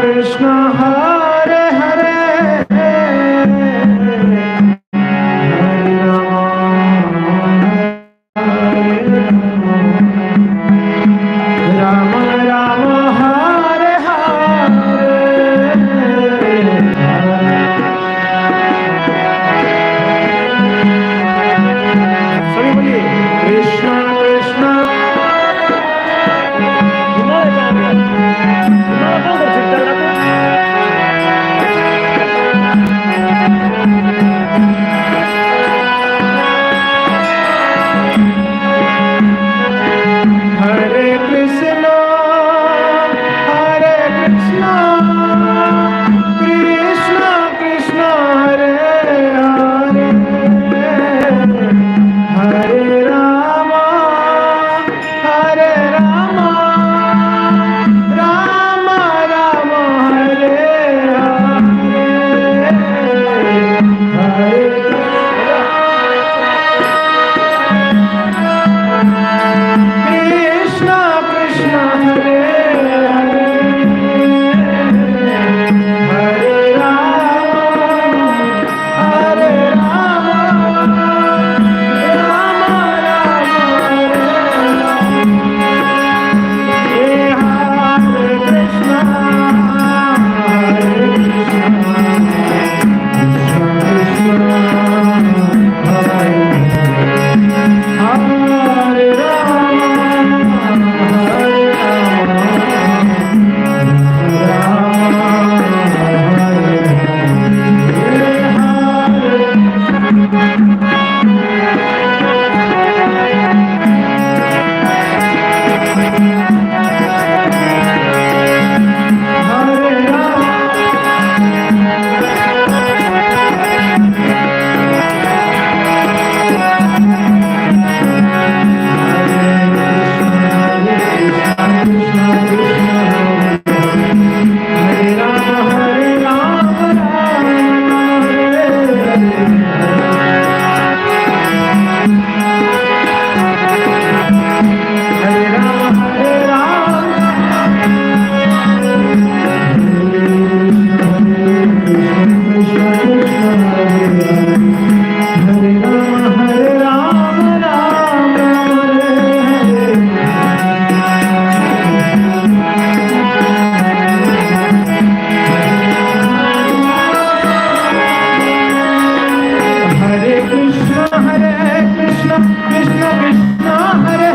कृष्ण हरे हरे राम राम हरे हरे। सभी बोलिए कृष्ण कृष्ण। हरे कृष्ण कृष्ण कृष्ण हरे हरे हरे राम राम राम हरे हरे कृष्ण कृष्ण हरे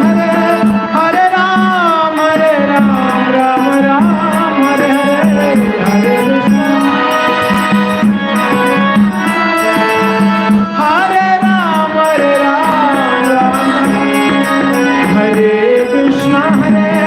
हरे हरे राम राम राम हरे कृष्ण कृष्ण हरे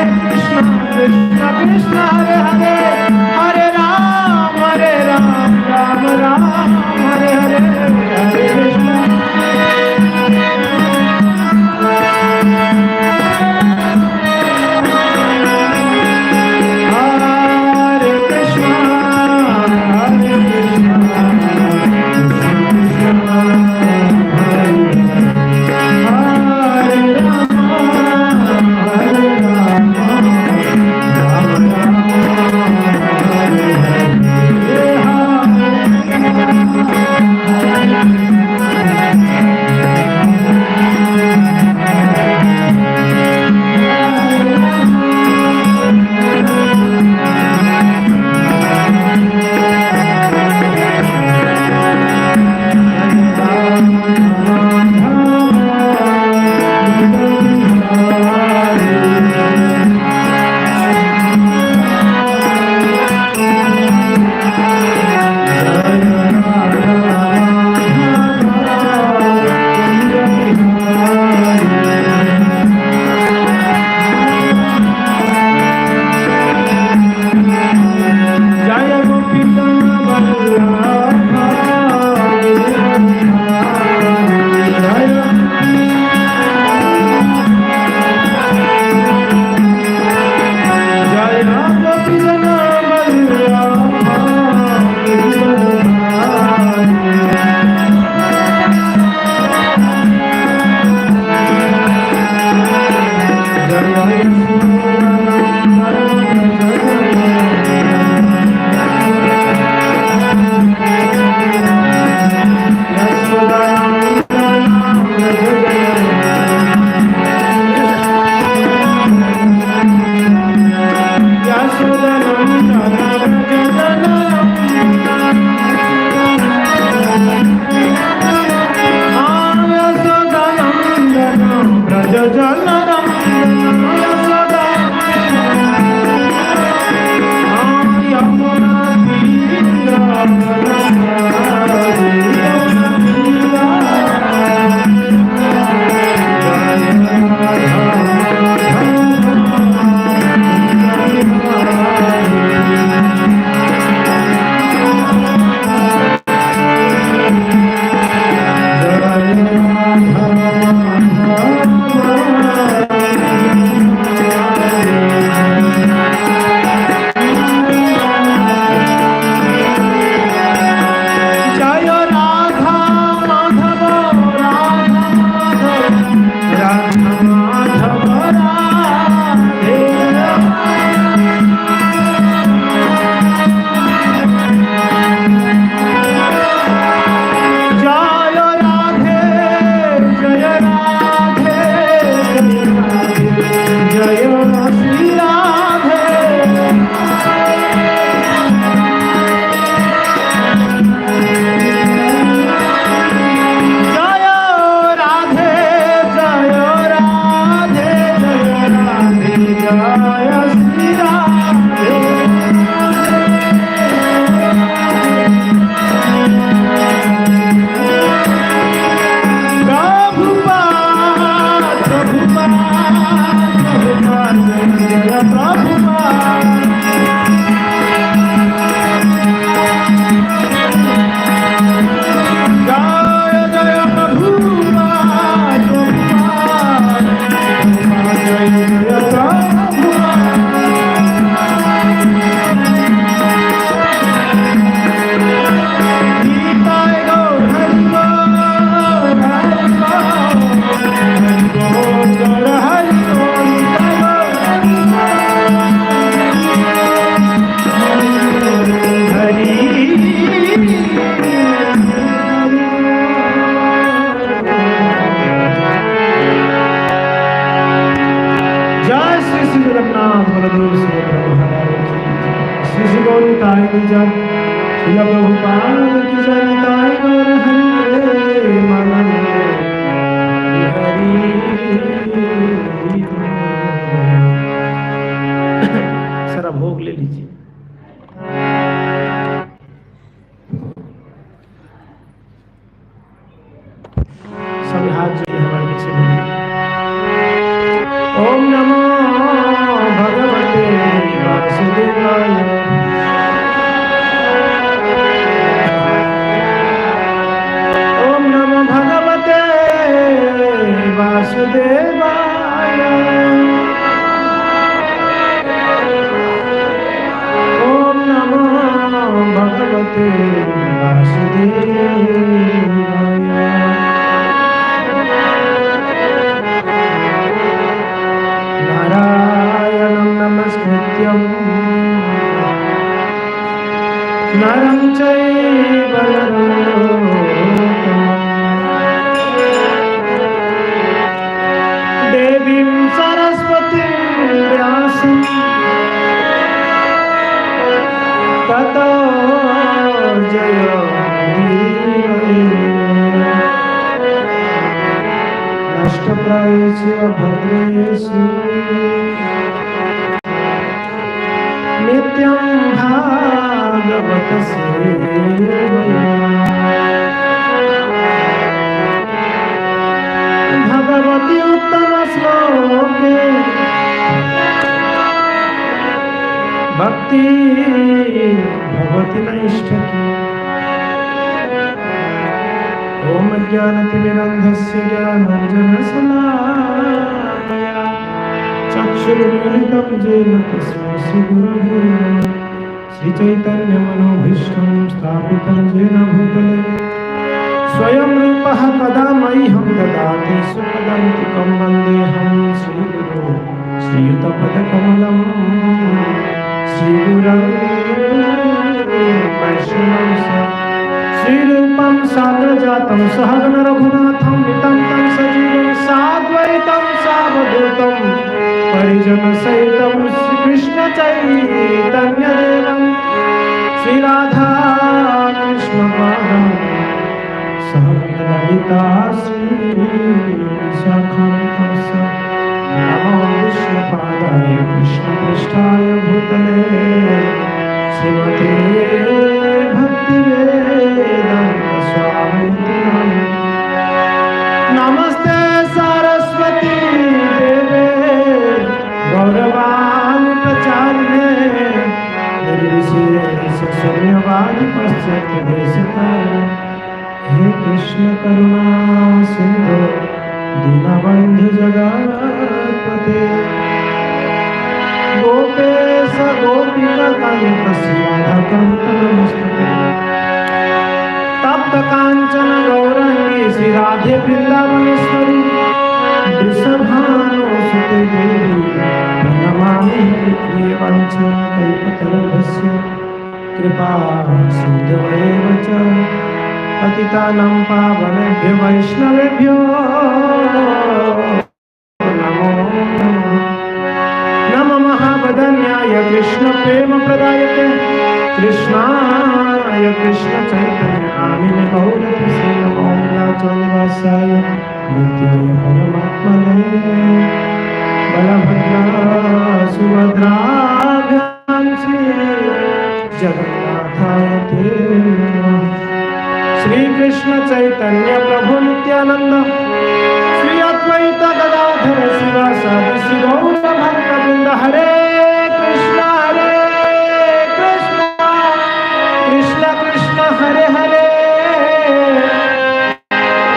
की जय। श्रील प्रभुपाद की जय। निताय गौर हरि प्रेमानंद हरि हरि। सारा भोग ले लीजिए। सभी हाथ जोड़े हमारे पीछे बोलिए। ओम नमो भगवते वासुदेवाय। ओम नमो भगवते वासुदेवाय। ओम नमो भगवते वासुदेवाय। नारायणं नमस्कृत्यं नरं चैव नरोत्तमं देवीं सरस्वतीं व्यासं ततो जयमुदीरये। नष्टप्रायेषु भद्रेषु नित्यं भागवत सेवया। भगवति उत्तम श्लोके भक्ति भवति नैष्ठकी। ओम ज्ञानतिमिरन्धस्य ज्ञानाञ्जनशलाकया चक्षुरुन्मिलितं येन तस्मै श्रीगुरवे नमः। श्रीचैतन्यमनोभीष्टं स्थापितं येन भूतले स्वयं रूपः कदा मह्यं ददाति सुपदान्तिकं। वन्देऽहं श्रीगुरो श्रीयुतपदकमलं श्रीगुरं वैष्णवं श्रीरूपं साग्रजातं सहगण रघुनाथं वितं तं सजीवं साद्वैतं सावधूतं परिजनसहितं श्रीकृष्ण चैतन्यदेवं श्रीराधा कृष्णपादं सहगणललिता श्रीविशाखान्वितं स। नमो विष्णुपादाय कृष्णपृष्ठाय भूतले श्रीमते भक्तिवेदान्त स्वामिनिति नामिने। नमस्ते सरस्वती देवे गौरवाणी प्रचारिणे निर्विशेष शून्यवादी पश्चात्य देशतारिणे। हे कृष्ण करुणा सिंधु दीनबंधु जगत्पते गोपेश गोपिका कांत राधाकांत नमस्तुते। तप्त कांचन गौरांगी श्री राधे वृंदावनेश्वरी वृषभानुसुते देवी प्रणमामि हरिप्रियवंशा कल्पतरुभ्यस्य कृपा सिन्धुभ्येव च पतितानां पावनेभ्यो वैष्णवेभ्यो नमो नमः। नमो महावदन्याय कृष्ण प्रेम प्रदायते कृष्णाय कृष्ण चैतन्य नामिने गौरतसे। नमो नीलाचलनिवासाय नित्याय परमात्मने बलभद्र सुभद्राभ्यां श्री जगन्नाथाय ते नमः। श्री कृष्ण चैतन्य प्रभु नित्यानंद श्री अद्वैत गदाधर शिवासादि श्री गौर भक्तवृंद। हरे कृष्ण कृष्ण कृष्ण हरे हरे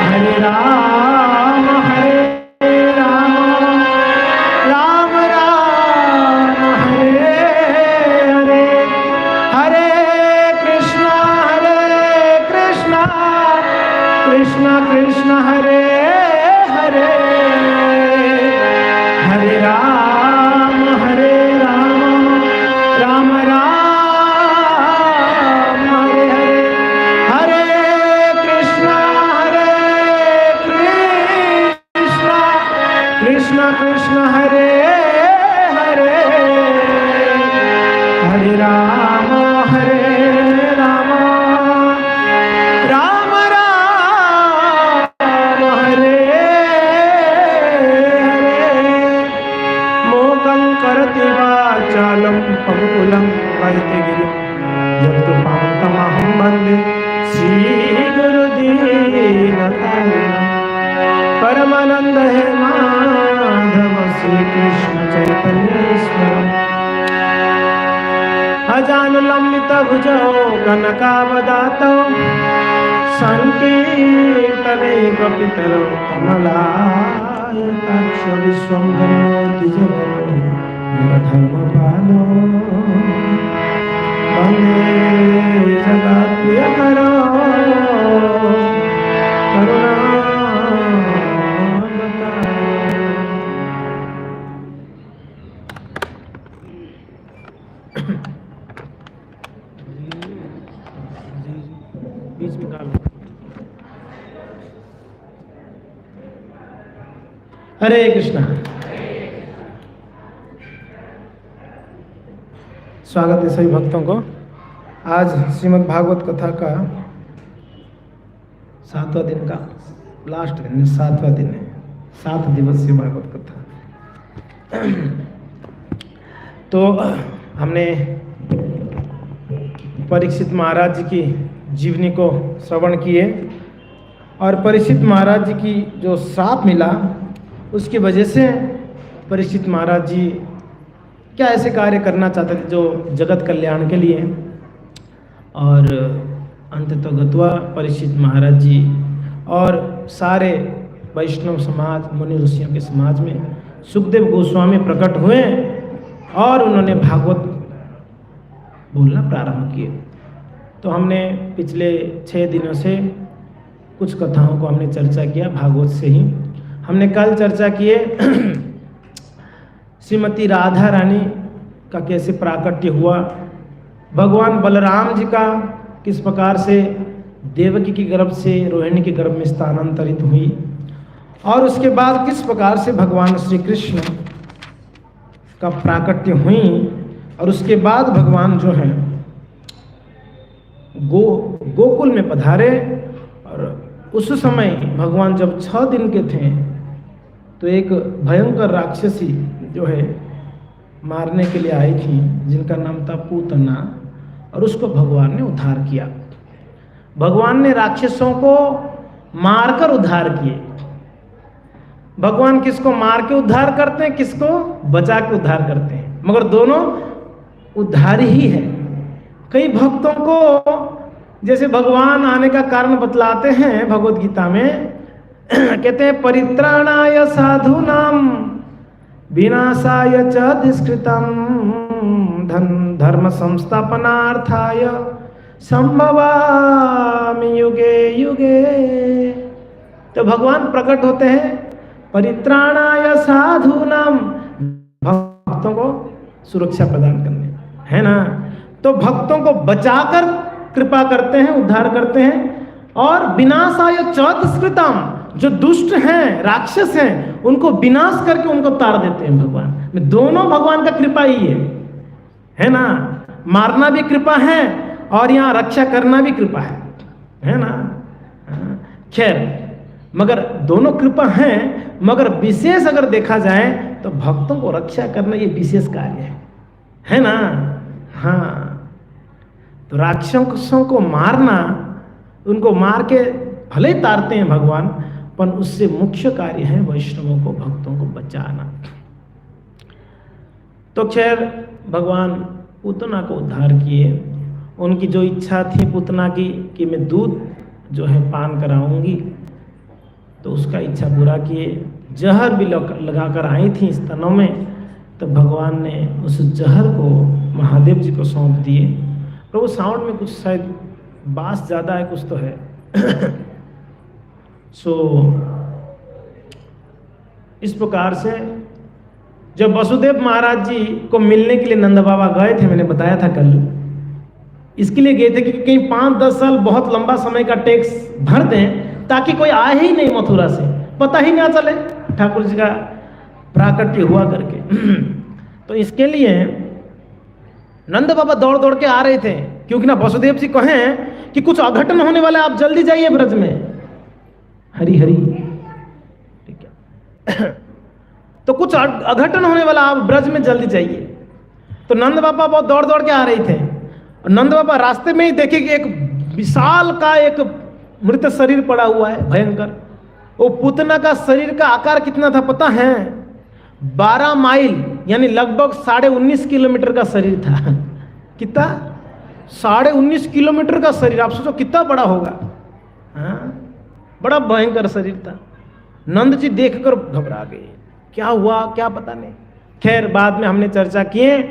हरे राम राम राम हरे हरे। हरे कृष्ण कृष्ण कृष्ण हरे हरे हरे राम राम राम हरे हरे। हरे कृष्ण कृष्ण कृष्ण हरे हरे हरे राम राम राम हरे हरे। मोकं करति वाचालं पङ्गुलं वैते गिरिं यत्कृपां तमहं वन्दे श्रीगुरुदीनतारिणं। परमानंद हे माधव श्री कृष्ण चैतन्येश्वरम्। अजानुलंबित भुजौ कनकावदातौ संकीर्तने कपितरौ कमलायताक्ष विश्वम्भरो द्विजवरो धर्मपालो वन्दे जगत्प्रियकरो बीच में डालो। हरे कृष्णा। स्वागत है सभी भक्तों को। आज श्रीमद् भागवत कथा का 7वां दिन का लास्ट दिन, 7वां दिन है, 7 दिवसीय भागवत कथा। तो हमने परीक्षित महाराज जी की जीवनी को श्रवण किए और परीक्षित महाराज जी की जो श्राप मिला उसकी वजह से परीक्षित महाराज जी क्या ऐसे कार्य करना चाहते थे जो जगत कल्याण के लिए, और अंततः गत्वा परीक्षित महाराज जी और सारे वैष्णव समाज, मुनि ऋषियों के समाज में सुखदेव गोस्वामी प्रकट हुए और उन्होंने भागवत बोलना प्रारंभ किए। तो हमने पिछले 6 दिनों से कुछ कथाओं को हमने चर्चा किया भागवत से ही। हमने कल चर्चा किए श्रीमती राधा रानी का कैसे प्राकट्य हुआ, भगवान बलराम जी का किस प्रकार से देवकी की गर्भ से रोहिणी के गर्भ में स्थानांतरित हुई, और उसके बाद किस प्रकार से भगवान श्री कृष्ण का प्राकट्य हुई, और उसके बाद भगवान जो है गोकुल में पधारे। और उस समय भगवान जब 6 दिन के थे तो एक भयंकर राक्षसी जो है मारने के लिए आई थी, जिनका नाम था पूतना, और उसको भगवान ने उद्धार किया। भगवान ने राक्षसों को मारकर उद्धार किए। भगवान किसको मार के उद्धार करते हैं, किसको बचा के उद्धार करते हैं, मगर दोनों उद्धार ही है। कई भक्तों को जैसे भगवान आने का कारण बतलाते हैं भगवत गीता में, कहते हैं परित्राणाय साधूनाम विनाशाय च दुष्कृतम धर्म संस्थापनार्थाय संभवामि युगे युगे। तो भगवान प्रकट होते हैं परित्राणाय साधूनाम, भक्तों को सुरक्षा प्रदान करने, है ना। तो भक्तों को बचाकर कृपा करते हैं, उद्धार करते हैं, और विनाशाय च दुष्कृतम, जो दुष्ट हैं, राक्षस हैं, उनको विनाश करके उनको तार देते हैं भगवान। दोनों भगवान का कृपा ही है ना। मारना भी कृपा है और यहाँ रक्षा करना भी कृपा है ना। खैर, मगर दोनों कृपा हैं, मगर विशेष अगर देखा जाए तो भक्तों को रक्षा करना ये विशेष कार्य है ना। हाँ, तो राक्षसों को मारना, उनको मार के भले ही तारते हैं भगवान, पर उससे मुख्य कार्य है वैष्णवों को, भक्तों को बचाना। तो खैर भगवान पूतना को उद्धार किए। उनकी जो इच्छा थी पूतना की कि मैं दूध जो है पान कराऊंगी, तो उसका इच्छा पूरा किए। जहर भी लगाकर आई थी स्तनों में, तो भगवान ने उस जहर को महादेव जी को सौंप दिए। प्रभु साउंड में कुछ शायद बास ज़्यादा है, कुछ तो है। इस प्रकार से जब वसुदेव महाराज जी को मिलने के लिए नंद बाबा गए थे, मैंने बताया था कल, इसके लिए गए थे कि कहीं 5-10 साल बहुत लंबा समय का टैक्स भर दें ताकि कोई आए ही नहीं मथुरा से, पता ही ना चले ठाकुर जी का प्राकट्य हुआ करके। तो इसके लिए नंद बाबा दौड़ दौड़ के आ रहे थे, क्योंकि ना वसुदेव जी कहें कि कुछ अघटन होने वाला, आप जल्दी जाइए ब्रज में। हरी हरी, ठीक है। तो कुछ अघटन होने वाला, आप ब्रज में जल्दी जाइए। तो नंद बाबा बहुत दौड़ दौड़ के आ रहे थे, और नंद बाबा रास्ते में ही देखे कि एक विशाल का एक मृत शरीर पड़ा हुआ है, भयंकर। वो पूतना का शरीर का आकार कितना था पता है? 12 माइल यानी लगभग 19.5 किलोमीटर का शरीर था। कितना? 19.5 किलोमीटर का शरीर। आप सोचो कितना बड़ा होगा। हाँ, बड़ा भयंकर शरीर था। नंद जी देखकर घबरा गए, क्या हुआ क्या पता नहीं। खैर बाद में हमने चर्चा किए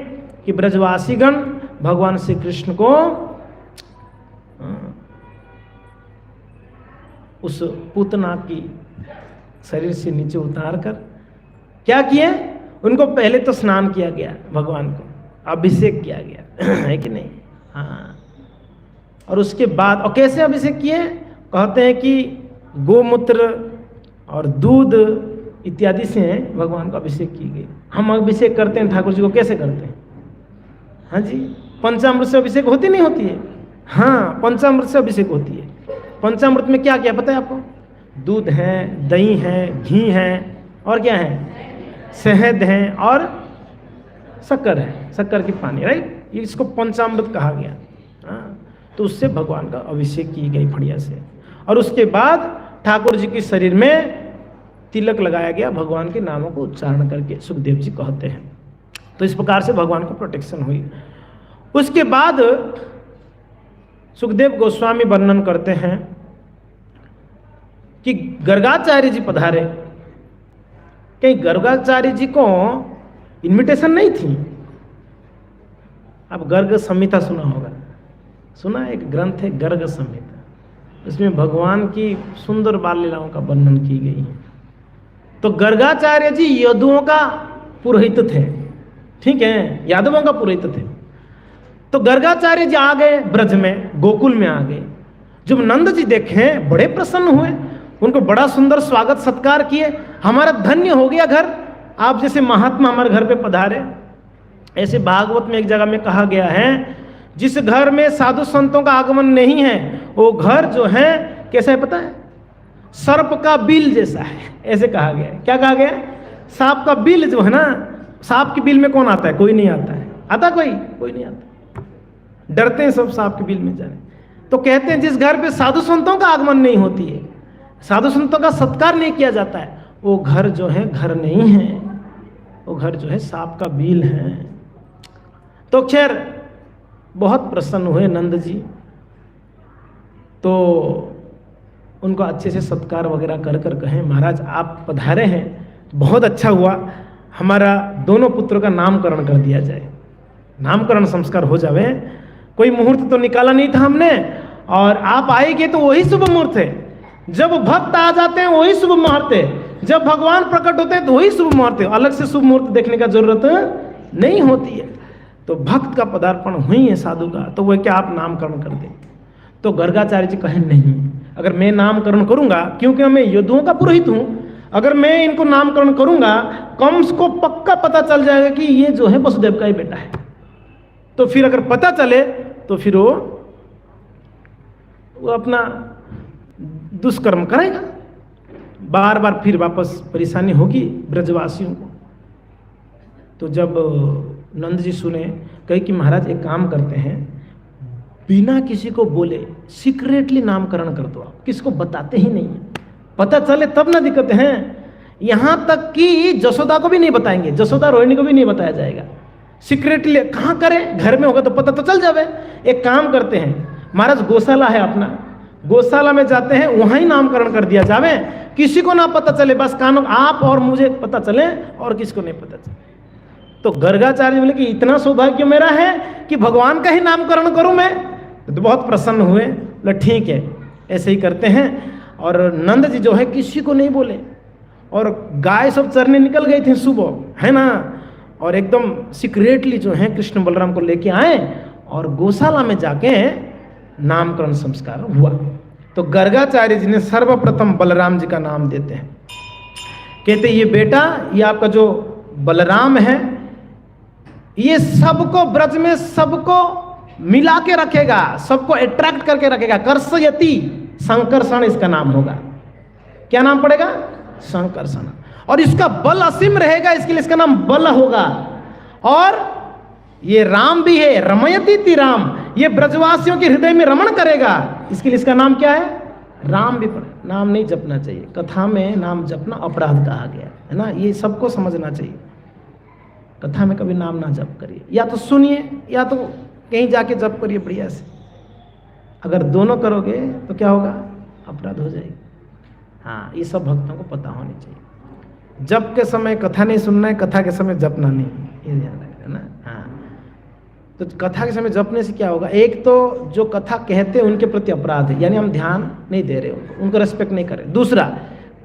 कि ब्रजवासीगण भगवान श्री कृष्ण को उस पूतना की शरीर से नीचे उतार कर क्या किए, उनको पहले तो स्नान किया गया, भगवान को अभिषेक किया गया है कि नहीं? हाँ। और उसके बाद, और कैसे अभिषेक किए? कहते हैं कि गोमूत्र और दूध इत्यादि से भगवान का अभिषेक की गई। हम अभिषेक करते हैं ठाकुर जी को, कैसे करते हैं? हाँ जी, पंचामृत से अभिषेक होती नहीं होती है? हाँ, पंचामृत से अभिषेक होती है। पंचामृत में क्या क्या पता है आपको? दूध है, दही है, घी है, और क्या है? शहद है, और शक्कर है, शक्कर की पानी, राइट? इसको पंचामृत कहा गया। हाँ, तो उससे भगवान का अभिषेक की गई बढ़िया से। और उसके बाद ठाकुर जी के शरीर में तिलक लगाया गया, भगवान के नामों को उच्चारण करके, सुखदेव जी कहते हैं। तो इस प्रकार से भगवान को प्रोटेक्शन हुई। उसके बाद सुखदेव गोस्वामी वर्णन करते हैं कि गर्गाचार्य जी पधारे। कहीं गर्गाचार्य जी को इनविटेशन नहीं थी। अब गर्ग संहिता सुना होगा, सुना? एक ग्रंथ है गर्ग संहिता, इसमें भगवान की सुंदर बाल लीलाओं का वर्णन की गई है। तो गर्गाचार्य जी यदुओं का पुरोहित थे, ठीक है, यादवों का पुरोहित थे। तो गर्गाचार्य जी आ गए ब्रज में, गोकुल में आ गए। जब नंद जी देखे बड़े प्रसन्न हुए, उनको बड़ा सुंदर स्वागत सत्कार किए। हमारा धन्य हो गया घर, आप जैसे महात्मा हमारे घर पे पधारे। ऐसे भागवत में एक जगह में कहा गया है, जिस घर में साधु संतों का आगमन नहीं है वो घर जो है कैसा है पता है? सर्प का बिल जैसा है, ऐसे कहा गया है। क्या कहा गया है? सांप का बिल जो है ना, सांप के बिल में कौन आता है? कोई नहीं आता है। आता कोई नहीं आता, डरते हैं सब सांप के बिल में जाने। तो कहते हैं जिस घर पे साधु संतों का आगमन नहीं होती है, साधु संतों का सत्कार नहीं किया जाता है, वो घर जो है घर नहीं है, वो घर जो है सांप का बिल है। तो खैर बहुत प्रसन्न हुए नंद जी। तो उनको अच्छे से सत्कार वगैरह कर कर कहें, महाराज आप पधारे हैं, बहुत अच्छा हुआ, हमारा दोनों पुत्रों का नामकरण कर दिया जाए, नामकरण संस्कार हो जावे। कोई मुहूर्त तो निकाला नहीं था हमने, और आप आएंगे तो वही शुभ मुहूर्त है। जब भक्त आ जाते हैं वही शुभ मुहूर्त है, जब भगवान प्रकट होते हैं तो वही शुभ मुहूर्त है। अलग से शुभ मुहूर्त देखने का जरूरत नहीं होती है। तो भक्त का पदार्पण हुई है साधु का, तो वह क्या आप नामकरण कर दें? तो गर्गाचार्य जी कहें नहीं, अगर मैं नामकरण करूंगा, क्योंकि मैं यदुओं का पुरोहित हूं, अगर मैं इनको नामकरण करूंगा कंस को पक्का पता चल जाएगा कि ये जो है वसुदेव का ही बेटा है। तो फिर अगर पता चले तो फिर वो अपना दुष्कर्म करेगा, बार बार फिर वापस परेशानी होगी ब्रजवासियों को। तो जब नंद जी सुने, कहे कि महाराज एक काम करते हैं, बिना किसी को बोले सीक्रेटली नामकरण कर दो, आप किसी को बताते ही नहीं है, पता चले तब ना दिक्कत है। यहां तक कि जसोदा को भी नहीं बताएंगे, जसोदा रोहिणी को भी नहीं बताया जाएगा। सीक्रेटली कहां करें? घर में होगा तो पता तो चल जावे। एक काम करते हैं, महाराज गौशाला है अपना, गौशाला में जाते हैं, वहां ही नामकरण कर दिया जावे, किसी को ना पता चले, बस कानों आप और मुझे पता चले और किसी को नहीं पता चले। तो गर्गाचार्य बोले कि इतना सौभाग्य मेरा है कि भगवान का ही नामकरण करूं मैं। तो बहुत प्रसन्न हुए, बोले ठीक है ऐसे ही करते हैं। और नंद जी जो है किसी को नहीं बोले, और गाय सब चरने निकल गए थे सुबह, है ना, और एकदम सीक्रेटली जो है कृष्ण बलराम को लेके आए और गौशाला में जाके नामकरण संस्कार हुआ। तो गर्गाचार्य जी ने सर्वप्रथम बलराम जी का नाम देते हैं, कहते ये बेटा, ये आपका जो बलराम है, ये सबको ब्रज में सबको मिला के रखेगा, सबको अट्रैक्ट करके रखेगा। कर्षयति, संकर्षण इसका नाम होगा। क्या नाम पड़ेगा? संकर्षण। और इसका बल असीम रहेगा, इसके लिए इसका नाम बल होगा। और ये राम भी है, रमयति राम, ये ब्रजवासियों के हृदय में रमण करेगा, इसके लिए इसका नाम क्या है? राम भी पड़े। नाम नहीं जपना चाहिए, कथा में नाम जपना अपराध कहा गया है ना, ये सबको समझना चाहिए। कथा में कभी नाम ना जप करिए, या तो सुनिए या तो कहीं जाके जप करिए बढ़िया से। अगर दोनों करोगे तो क्या होगा? अपराध हो जाएगी। हाँ, ये सब भक्तों को पता होनी चाहिए। जप के समय कथा नहीं सुनना है, कथा के समय जपना नहीं, ये ध्यान रखना ना। हाँ, तो कथा के समय जपने से क्या होगा? एक तो जो कथा कहते हैं उनके प्रति अपराध है, यानी हम ध्यान नहीं दे रहे, उनको रेस्पेक्ट नहीं कर रहे। दूसरा,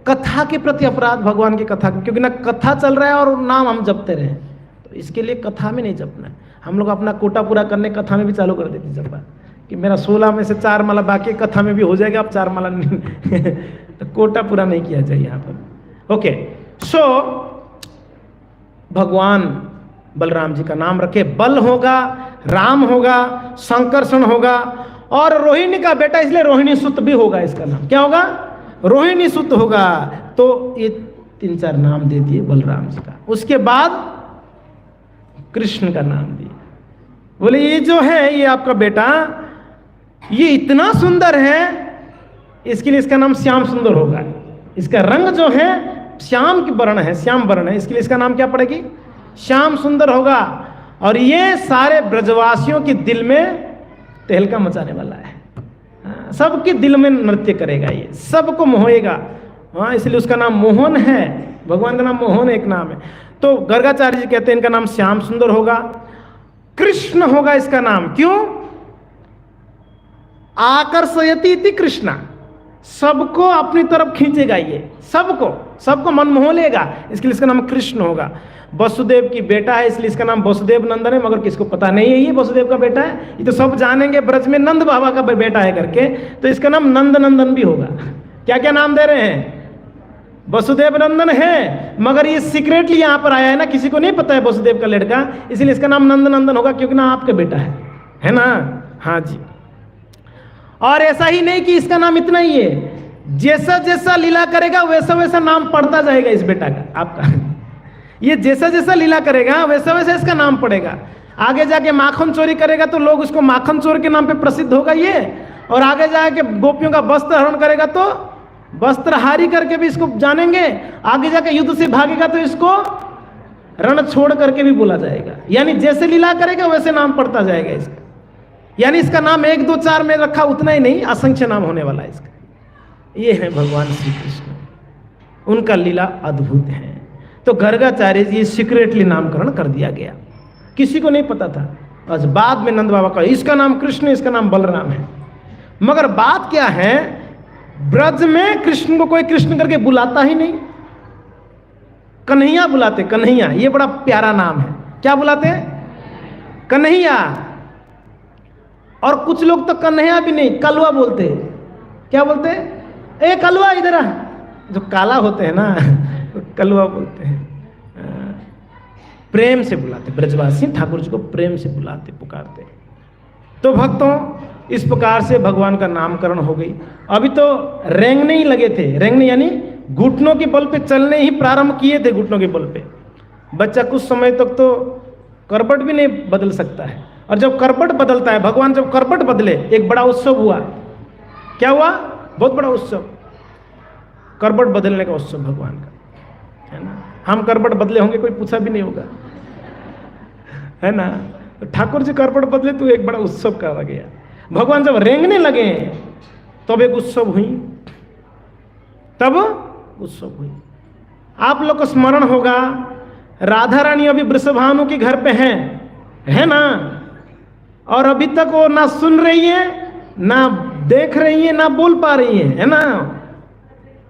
कथा के प्रति अपराध, भगवान की कथा, क्योंकि ना कथा चल रहा है और नाम हम जपते रहे, तो इसके लिए कथा में नहीं जपना है। हम लोग अपना कोटा पूरा करने कथा में भी चालू कर देते जपा, कि मेरा 16 में से 4 माला बाकी, कथा में भी हो जाएगा, अब 4 माला नहीं तो कोटा पूरा नहीं किया जाए यहाँ पर। ओके, सो भगवान बलराम जी का नाम रखे, बल होगा, राम होगा, संकर्षण होगा, और रोहिणी का बेटा इसलिए रोहिणी सुत भी होगा। इसका नाम क्या होगा? रोहिणी सुत होगा। तो ये 3-4 नाम दे दिए बलराम जी का। उसके बाद कृष्ण का नाम दिए, बोले ये जो है ये आपका बेटा, ये इतना सुंदर है, इसके लिए इसका नाम श्याम सुंदर होगा। इसका रंग जो है श्याम की वर्ण है, श्याम वर्ण है, इसके लिए इसका नाम क्या पड़ेगी? श्याम सुंदर होगा। और ये सारे ब्रजवासियों के दिल में तहलका मचाने वाला है, सबके दिल में नृत्य करेगा, ये सबको मोहेगा। हाँ, इसलिए उसका नाम मोहन है। भगवान का नाम मोहन एक नाम है। तो गर्गाचार्य जी कहते हैं इनका नाम श्याम सुंदर होगा। कृष्ण होगा इसका नाम, क्यों? आकर्षयति इति कृष्णा, सबको अपनी तरफ खींचेगा, ये सबको मन मोह लेगा, इसके लिए इसका नाम कृष्ण होगा। वसुदेव की बेटा है, इसलिए इसका नाम वसुदेव नंदन है, मगर किसको पता नहीं है ये वसुदेव का बेटा है। ये तो सब जानेंगे ब्रज में नंद बाबा का बेटा है करके, तो इसका नाम नंद नंदन भी होगा। क्या क्या नाम दे रहे हैं? वसुदेव नंदन है, मगर ये सीक्रेटली यहाँ पर आया है ना, किसी को नहीं पता है वसुदेव का लड़का, इसलिए इसका नाम नंद नंदन होगा, क्योंकि ना आपका बेटा है ना। हाँ जी। और ऐसा ही नहीं कि इसका नाम इतना ही है, जैसा जैसा लीला करेगा वैसा वैसा नाम पढ़ता जाएगा इस बेटा का, आपका। ये जैसा जैसा लीला करेगा वैसा वैसा इसका नाम पड़ेगा। आगे जाके माखन चोरी करेगा तो लोग उसको माखन चोर के नाम पे प्रसिद्ध होगा ये, और आगे जाके गोपियों का वस्त्र हरण करेगा तो वस्त्रहारी करके भी इसको जानेंगे। आगे जाके युद्ध से भागेगा तो इसको रण छोड़ करके भी बोला जाएगा। यानी जैसे लीला करेगा वैसे नाम पड़ता जाएगा इसका। यानी इसका नाम 1, 2, 4 में रखा उतना ही नहीं, असंख्य नाम होने वाला है इसका। ये है भगवान श्री कृष्ण, उनका लीला अद्भुत है। तो गर्गाचार्य जी सीक्रेटली नामकरण कर दिया गया, किसी को नहीं पता था। बस बाद में नंद बाबा का इसका नाम कृष्ण, इसका नाम बलराम है। मगर बात क्या है, ब्रज में कृष्ण को कोई कृष्ण करके बुलाता ही नहीं, कन्हैया बुलाते, कन्हैया। ये बड़ा प्यारा नाम है। क्या बुलाते हैं? कन्हैया। और कुछ लोग तो कन्हैया भी नहीं, कलवा बोलते। क्या बोलते हैं? ए कलवा इधर आ। जो काला होते हैं ना कलवा बोलते हैं। प्रेम से बुलाते, ब्रजवासी ठाकुर जी को प्रेम से बुलाते, पुकारते। तो भक्तों, इस प्रकार से भगवान का नामकरण हो गई। अभी तो रेंगने ही लगे थे, रेंगने यानी घुटनों के बल पे चलने ही प्रारंभ किए थे। घुटनों के बल पे बच्चा कुछ समय तक तो करबट भी नहीं बदल सकता है, और जब करबट बदलता है, भगवान जब करबट बदले, एक बड़ा उत्सव हुआ। क्या हुआ? बहुत बड़ा उत्सव, करबट बदलने का उत्सव भगवान का, है ना। हम करबट बदले होंगे कोई पूछा भी नहीं होगा, है ना। तो ठाकुर जी करबट बदले तो एक बड़ा उत्सव का गया। भगवान जब रेंगने लगे तब एक उत्सव हुई, तब उत्सव हुई। आप लोग को स्मरण होगा, राधा रानी अभी वृषभानु के घर पे हैं, है ना। और अभी तक वो ना सुन रही है, ना देख रही है, ना बोल पा रही है ना।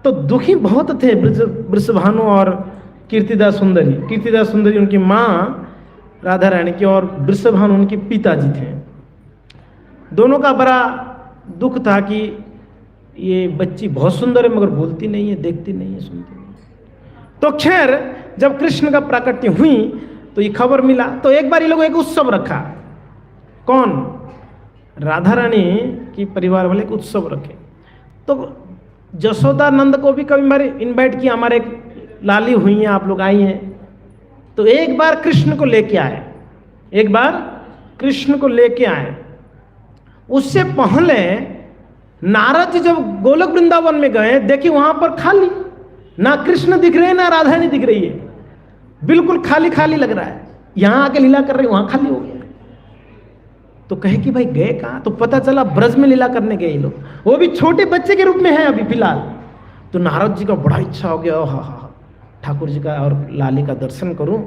तो दुखी बहुत थे वृषभानु और कीर्तिदास सुंदरी। कीर्तिदास सुंदरी उनकी माँ राधा रानी की, और वृषभानु उनके पिताजी थे। दोनों का बड़ा दुख था कि ये बच्ची बहुत सुंदर है मगर बोलती नहीं है, देखती नहीं है, सुनती नहीं है। तो खैर, जब कृष्ण का प्राकट्य हुई तो ये खबर मिला, तो एक बार ये लोग एक उत्सव रखा। कौन? राधा रानी की परिवार वाले एक उत्सव रखे। तो जसोदा नंद को भी कभी बार इनवाइट किया, हमारे एक लाली हुई हैं, आप लोग आई हैं। तो एक बार कृष्ण को लेके आए, एक बार कृष्ण को लेके आए। उससे पहले नारद जी जब गोलोक वृंदावन में गए, देखिए वहां पर खाली, ना कृष्ण दिख रहे हैं ना राधा रानी दिख रही है, बिल्कुल खाली खाली लग रहा है। यहां आके लीला कर रहे, वहां खाली हो गया। तो कहे कि भाई गए कहां? तो पता चला ब्रज में लीला करने गए लोग, वो भी छोटे बच्चे के रूप में है अभी फिलहाल। तो नारद जी का बड़ा इच्छा हो गया, हा ठाकुर जी का और लाली का दर्शन करूं।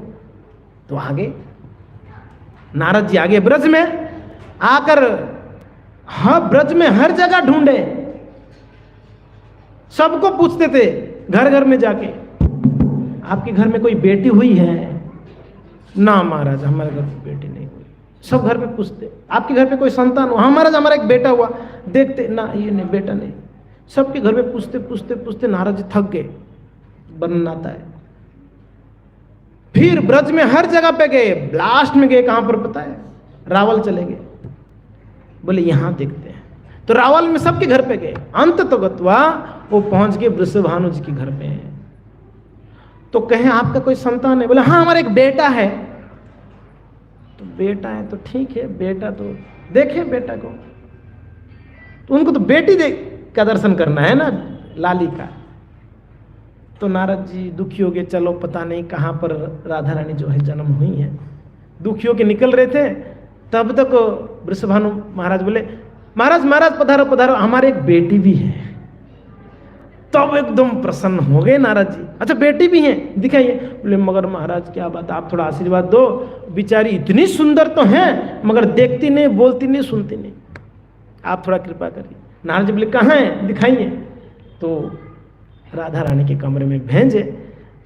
तो आगे नारद जी आगे ब्रज में आकर, हाँ ब्रज में हर जगह ढूंढे, सबको पूछते थे घर घर में जाके, आपके घर में कोई बेटी हुई है? ना महाराज, हमारे घर में बेटी नहीं हुई। सब घर पे पूछते, आपके घर पे कोई संतान हुआ? हाँ महाराज, हमारा एक बेटा हुआ। देखते ना, ये नहीं, बेटा नहीं। सबके घर में पूछते पूछते पूछते नारद जी थक गए, वर्णन आता है। फिर ब्रज में हर जगह पे गए, लास्ट में गए कहां पर पता है? रावल चले गए, बोले यहां देखते हैं। तो रावल में सबके घर पे गए, अंत तो गत्वा वो पहुंच गए वृषभानु जी के घर पे। तो कहे आपका कोई संतान है? बोले हाँ हमारा एक बेटा है। तो बेटा है तो ठीक है, बेटा तो देखे बेटा को, तो उनको तो बेटी का दर्शन करना है ना, लाली का। तो नारद जी दुखी हो गए, चलो पता नहीं कहाँ पर राधा रानी जो है जन्म हुई है। दुखी होके निकल रहे थे, तब तक वृषभानु महाराज बोले महाराज महाराज पधारो पधारो, हमारे एक बेटी भी है। तब एकदम प्रसन्न हो गए नारद जी। अच्छा बेटी भी है, दिखाइए। बोले मगर महाराज क्या बात, आप थोड़ा आशीर्वाद दो, बिचारी इतनी सुंदर तो है मगर देखती नहीं, बोलती नहीं, सुनती नहीं, आप थोड़ा कृपा करिए। नारद जी बोले कहाँ है, दिखाइए। तो राधा रानी के कमरे में भेजे।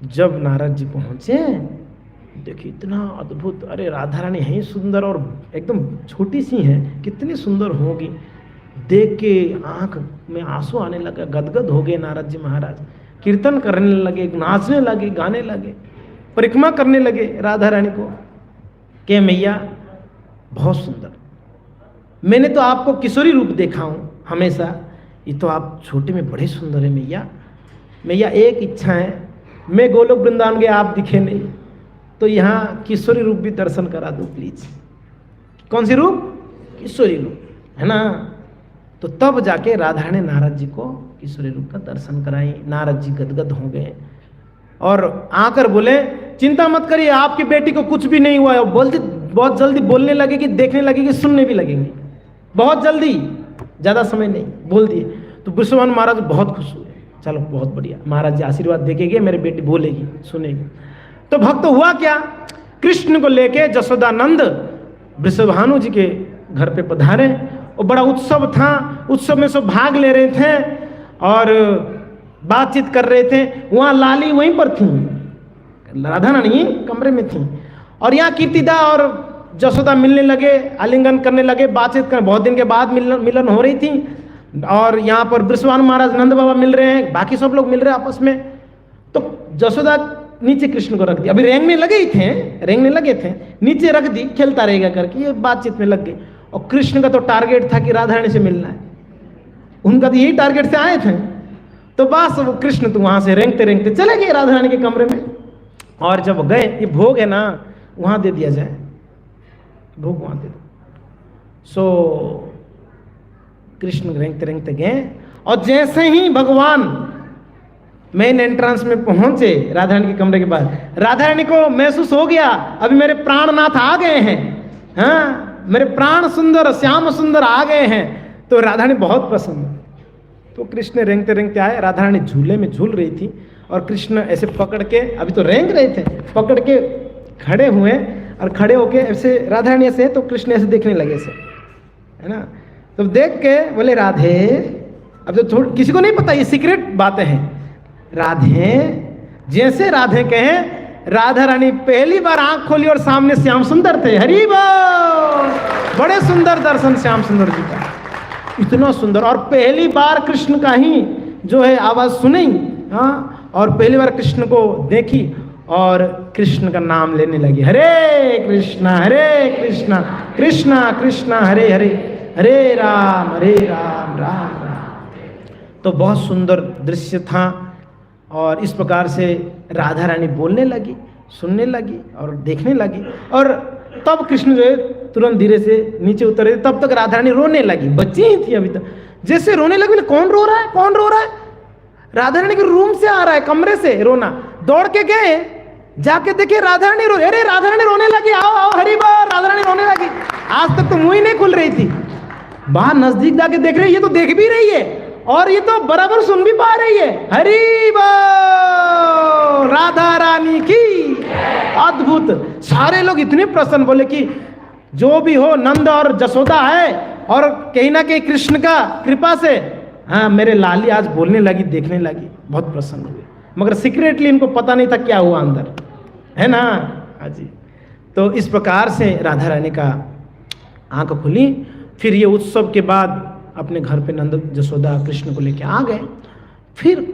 जब नारद जी पहुंचे, देखिए इतना अद्भुत, अरे राधा रानी है ही सुंदर और एकदम छोटी सी है, कितनी सुंदर होगी। देख के आंख में आंसू आने लगा, गदगद हो गए नारद जी महाराज। कीर्तन करने लगे, नाचने लगे, गाने लगे, परिक्रमा करने लगे राधा रानी को। के मैया बहुत सुंदर, मैंने तो आपको किशोरी रूप देखा हूं हमेशा, ये तो आप छोटे में बड़े सुंदर है मैया। मैया एक इच्छा है, मैं गोलोक वृंदावन गया, आप दिखे नहीं, तो यहाँ किशोरी रूप भी दर्शन करा दो प्लीज। कौन सी रूप? किशोरी रूप, है ना। तो तब जाके राधा ने नारद जी को किशोरी रूप का दर्शन कराई। नारद जी गदगद हो गए और आकर बोले चिंता मत करिए, आपकी बेटी को कुछ भी नहीं हुआ है। बोलते बहुत जल्दी बोलने लगेगी, देखने लगेगी, सुनने भी लगेंगी, बहुत जल्दी, ज्यादा समय नहीं, बोल दिए। तो वृषभानु महाराज बहुत खुश हुए, चलो बहुत बढ़िया, महाराज जी आशीर्वाद देके गए, मेरी बेटी बोलेगी, सुनेगी। तो भक्त हुआ क्या, कृष्ण को लेके जसोदानंद वृषभानु जी के घर पे पधारे और बड़ा उत्सव था। उत्सव में सब भाग ले रहे थे और बातचीत कर रहे थे। वहां लाली वहीं पर थी, राधा रानी कमरे में थी, और यहाँ कीर्तिदा और जसोदा मिलने लगे, आलिंगन करने लगे, बातचीत कर, बहुत दिन के बाद मिलन हो रही थी। और यहाँ पर वृषभानु महाराज, नंद बाबा मिल रहे हैं, बाकी सब लोग मिल रहे हैं आपस में। तो जसोदा नीचे कृष्ण को रख दिया, अभी रेंगने लगे ही थे, रेंगने लगे थे, नीचे रख दी, खेलता रहेगा करके ये बातचीत में लग गए। और कृष्ण का तो टारगेट था कि राधा रानी से मिलना है, उनका तो यही टारगेट से आए थे। तो बस वो कृष्ण तो वहां से रेंगते रेंगते चले गए राधा रानी के कमरे में। और जब गए, ये भोग है ना, वहां दे दिया जाए, भोग वहां दे दो। सो कृष्ण रेंगते रेंगते गए और जैसे ही भगवान मेन एंट्रेंस में पहुंचे राधा रानी के कमरे के बाद, राधा रानी को महसूस हो गया अभी मेरे प्राणनाथ आ गए हैं, हाँ मेरे प्राण सुंदर श्याम सुंदर आ गए हैं। तो राधा रानी बहुत प्रसन्न। तो कृष्ण रेंगते रेंगते आए, राधा रानी झूले में झूल रही थी और कृष्ण ऐसे पकड़ के, अभी तो रेंग रहे थे, पकड़ के खड़े हुए और खड़े होके ऐसे राधा रानी ऐसे, तो कृष्ण ऐसे देखने लगे ऐसे, है ना। तो देख के बोले राधे, अब तो किसी को नहीं पता, ये सीक्रेट बातें हैं। राधे, जैसे राधे कहे, राधा रानी पहली बार आंख खोली और सामने श्याम सुंदर थे। हरि बोल, बड़े सुंदर दर्शन श्याम सुंदर जी का, इतना सुंदर। और पहली बार कृष्ण का ही जो है आवाज सुनी, हाँ, और पहली बार कृष्ण को देखी और कृष्ण का नाम लेने लगी, हरे कृष्णा कृष्णा कृष्णा हरे हरे, हरे राम राम राम। तो बहुत सुंदर दृश्य था। और इस प्रकार से राधा रानी बोलने लगी, सुनने लगी और देखने लगी। और तब कृष्ण जो है तुरंत धीरे से नीचे उतरे। तब तक राधा रानी रोने लगी, बच्ची ही थी अभी तक। जैसे रोने लगी, बोले कौन रो रहा है, कौन रो रहा है? राधा रानी के रूम से आ रहा है, कमरे से रोना। दौड़ के गए, जाके देखे राधा रानी रो, अरे राधा रानी रोने लगी, आओ आओ हरी बोल। राधा रानी रोने लगी। आज तक तो मुंह ही नहीं खुल रही थी। बाहर नजदीक जाके देख रहे, ये तो देख भी रही है और ये तो बराबर सुन भी पा रही है। हरी बोल, राधा रानी की। अद्भुत। सारे लोग इतने प्रसन्न, बोले कि जो भी हो नंद और जसोदा है और कहीं ना कहीं कृष्ण का कृपा से हाँ मेरे लाली आज बोलने लगी, देखने लगी, बहुत प्रसन्न हुए। मगर सीक्रेटली इनको पता नहीं था क्या हुआ अंदर, है ना। हाँ जी। तो इस प्रकार से राधा रानी का आंख खुली। फिर ये उत्सव के बाद अपने घर पे नंद जसोदा कृष्ण को लेके आ गए। फिर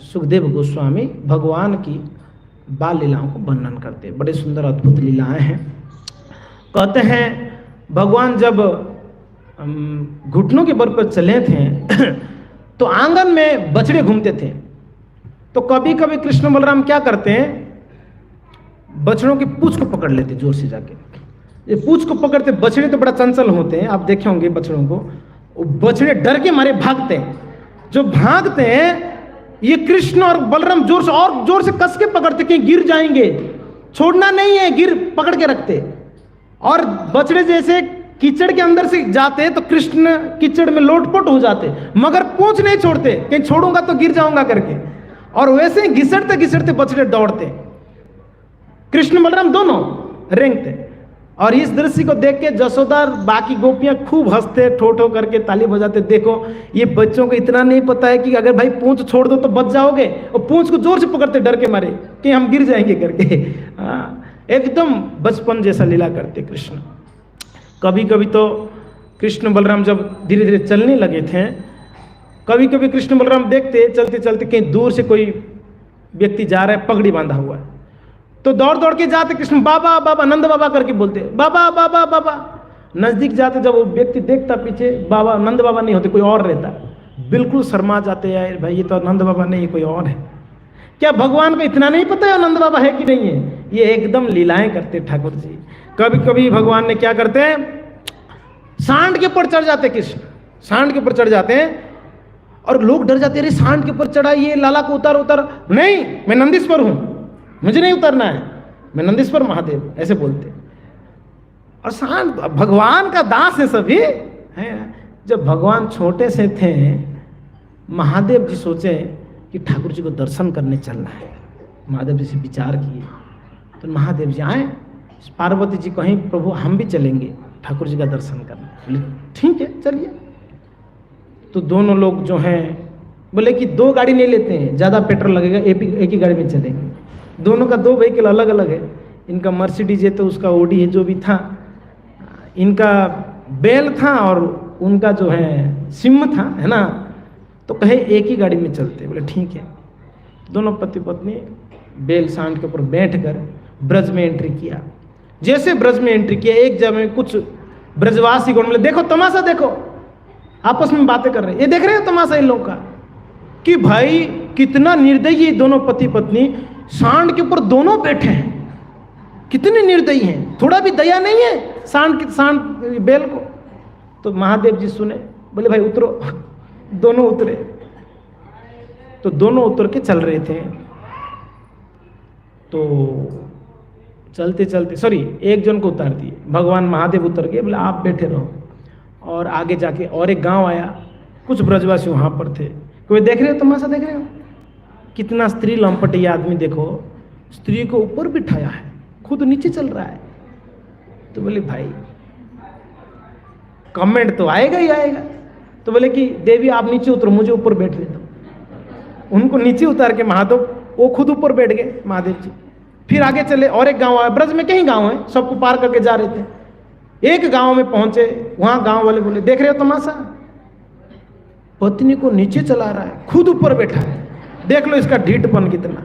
सुखदेव गोस्वामी भगवान की बाल लीलाओं को वर्णन करते, बड़े सुंदर अद्भुत लीलाएं हैं। कहते हैं भगवान जब घुटनों के बल पर चले थे तो आंगन में बछड़े घूमते थे। तो कभी कभी कृष्ण बलराम क्या करते हैं, बछड़ों की पूंछ को पकड़ लेते जोर से जाके। ये पूंछ को पकड़ते, बछड़े तो बड़ा चंचल होते हैं, आप देखे होंगे बछड़ों को। बछड़े डर के मारे भागते हैं। जो भागते हैं ये कृष्ण और बलराम जोर से और जोर से कस के पकड़ते कि गिर जाएंगे, छोड़ना नहीं है, गिर पकड़ के रखते। और बछड़े जैसे कीचड़ के अंदर से जाते तो कृष्ण कीचड़ में लोटपोट हो जाते, मगर पूंछ नहीं छोड़ते, कहीं छोड़ूंगा तो गिर जाऊंगा करके। और वैसे ही घिसटते घिसटते बछड़े दौड़ते, कृष्ण बलराम दोनों रेंगते। और इस दृश्य को देख के जसोदा बाकी गोपियां खूब हंसते, ठो करके ताली बजाते। देखो ये बच्चों को इतना नहीं पता है कि अगर भाई पूंछ छोड़ दो तो बच जाओगे, और पूंछ को जोर से पकड़ते डर के मारे कि हम गिर जाएंगे करके। एकदम बचपन जैसा लीला करते कृष्ण। कभी कभी तो कृष्ण बलराम जब धीरे धीरे चलने लगे थे, कभी कभी कृष्ण बलराम देखते चलते चलते कहीं दूर से कोई व्यक्ति जा रहा है, पगड़ी बांधा हुआ है, तो दौड़ दौड़ के जाते कृष्ण बाबा बाबा, नंद बाबा करके बोलते, बाबा बाबा बाबा। नजदीक जाते जब वो व्यक्ति देखता पीछे, बाबा नंद बाबा नहीं होते, कोई और रहता, बिल्कुल शर्मा जाते, यार भाई ये तो नंद बाबा नहीं, कोई और है। क्या भगवान को इतना नहीं पता है नंद बाबा है कि नहीं है? ये एकदम लीलाएं करते ठाकुर जी। कभी कभी भगवान ने क्या करते हैं, सांड के ऊपर चढ़ जाते कृष्ण, सांड के ऊपर चढ़ जाते हैं और लोग डर जाते, अरे सांड के ऊपर चढ़ा, ये लाला को उतार उतार। नहीं, मैं नंदीश्वर हूं, मुझे नहीं उतरना है, मैं नंदीश्वर महादेव, ऐसे बोलते। और सांड भगवान का दास है सभी है। जब भगवान छोटे से थे, महादेव जी सोचे कि ठाकुर जी को दर्शन करने चलना है। महादेव जी से विचार किए तो महादेव जी आए, पार्वती जी कहीं प्रभु हम भी चलेंगे ठाकुर जी का दर्शन करने। बोले ठीक है चलिए। तो दोनों लोग जो हैं बोले कि 2 गाड़ी नहीं लेते हैं, ज़्यादा पेट्रोल लगेगा, एक ही गाड़ी में चलेंगे। दोनों का 2 व्हीकल अलग अलग है, इनका मर्सिडीज है तो उसका ओडी है, जो भी था, इनका बेल था और उनका जो है सिम था, है ना। तो कहे एक ही गाड़ी में चलते। बोले ठीक है। दोनों पति पत्नी बेल सांड के ऊपर बैठकर ब्रज में एंट्री किया। जैसे ब्रज में एंट्री किया, एक जगह कुछ ब्रजवासी गण बोले देखो तमाशा देखो, आपस में बातें कर रहे हैं। ये देख रहे हो तमाशा इन लोग का कि भाई कितना निर्दयी दोनों पति पत्नी, सांड के ऊपर दोनों बैठे हैं, कितने निर्दयी हैं, थोड़ा भी दया नहीं है सांड बेल को। तो महादेव जी सुने, बोले भाई उतरो। दोनों उतरे। तो दोनों उतर के चल रहे थे। तो चलते चलते एक जन को उतार दिए, भगवान महादेव उतर गए, बोले आप बैठे रहो। और आगे जाके और एक गांव आया, कुछ ब्रजवासी वहां पर थे। कोई देख रहे हो तमाशा देख रहे हो, कितना स्त्री लंपट ये आदमी, देखो स्त्री को ऊपर बिठाया है, खुद नीचे चल रहा है। तो बोले भाई कमेंट तो आएगा ही आएगा। तो बोले कि देवी आप नीचे उतरो, मुझे ऊपर बैठने दो। उनको नीचे उतार के महादेव वो खुद ऊपर बैठ गए महादेव जी। फिर आगे चले, और एक गांव आया, ब्रज में कई गांव है, सबको पार करके जा रहे थे। एक गांव में पहुंचे, वहां गांव वाले बोले देख रहे हो तमाशा, पत्नी को नीचे चला रहा है, खुद ऊपर बैठा है, देख लो इसका ढीठपन कितना।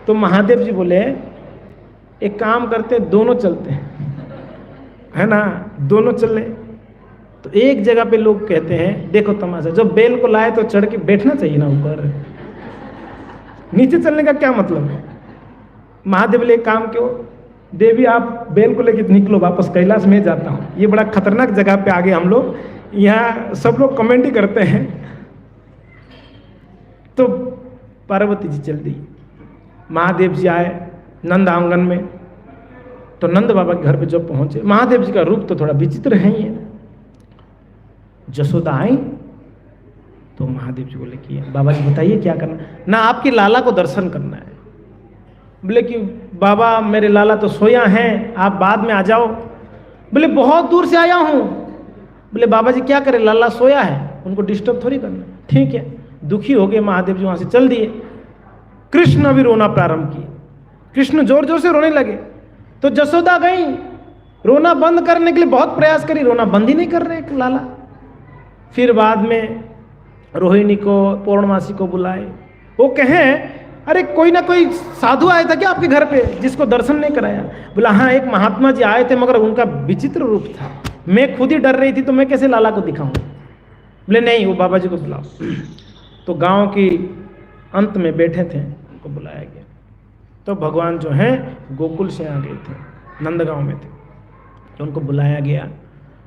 तो महादेव जी बोले एक काम करते, दोनों चलते हैं, है ना, दोनों चले। तो एक जगह पे लोग कहते हैं, देखो तमाशा, जब बेल को लाए तो चढ़ के बैठना चाहिए ना ऊपर, नीचे चलने का क्या मतलब है। महादेव बोले एक काम क्यों, देवी आप बेल को लेके निकलो वापस, कैलाश में जाता हूँ। ये बड़ा खतरनाक जगह पे आगे हम लोग, यहाँ सब लोग कमेंट ही करते हैं। तो पार्वती जी चल दी, महादेव जी आए नंद आंगन में। तो नंद बाबा के घर पे जब पहुंचे, महादेव जी का रूप तो थोड़ा विचित्र है ही है। जसोदा आई तो महादेव जी बोले कि बाबा जी बताइए क्या करना ना, आपकी लाला को दर्शन करना है। बोले कि बाबा मेरे लाला तो सोया हैं, आप बाद में आ जाओ। बोले बहुत दूर से आया हूँ। बोले बाबा जी क्या करें, लाला सोया है, उनको डिस्टर्ब थोड़ी करना। ठीक है, दुखी हो गए महादेव जी, वहां से चल दिए। कृष्ण भी रोना प्रारंभ किए, कृष्ण जोर जोर से रोने लगे। तो जसोदा गई रोना बंद करने के लिए, बहुत प्रयास करी, रोना बंद ही नहीं कर रहे लाला। फिर बाद में रोहिणी को, पौर्णमासी को बुलाए। वो कहें अरे कोई ना कोई साधु आया था क्या आपके घर पे जिसको दर्शन नहीं कराया। बोला हाँ एक महात्मा जी आए थे, मगर उनका विचित्र रूप था, मैं खुद ही डर रही थी, तो मैं कैसे लाला को दिखाऊं। बोले नहीं वो बाबा जी को बुलाओ। तो गांव की अंत में बैठे थे, उनको बुलाया गया। तो भगवान जो हैं गोकुल से आ गए थे, नंदगांव में थे, तो उनको बुलाया गया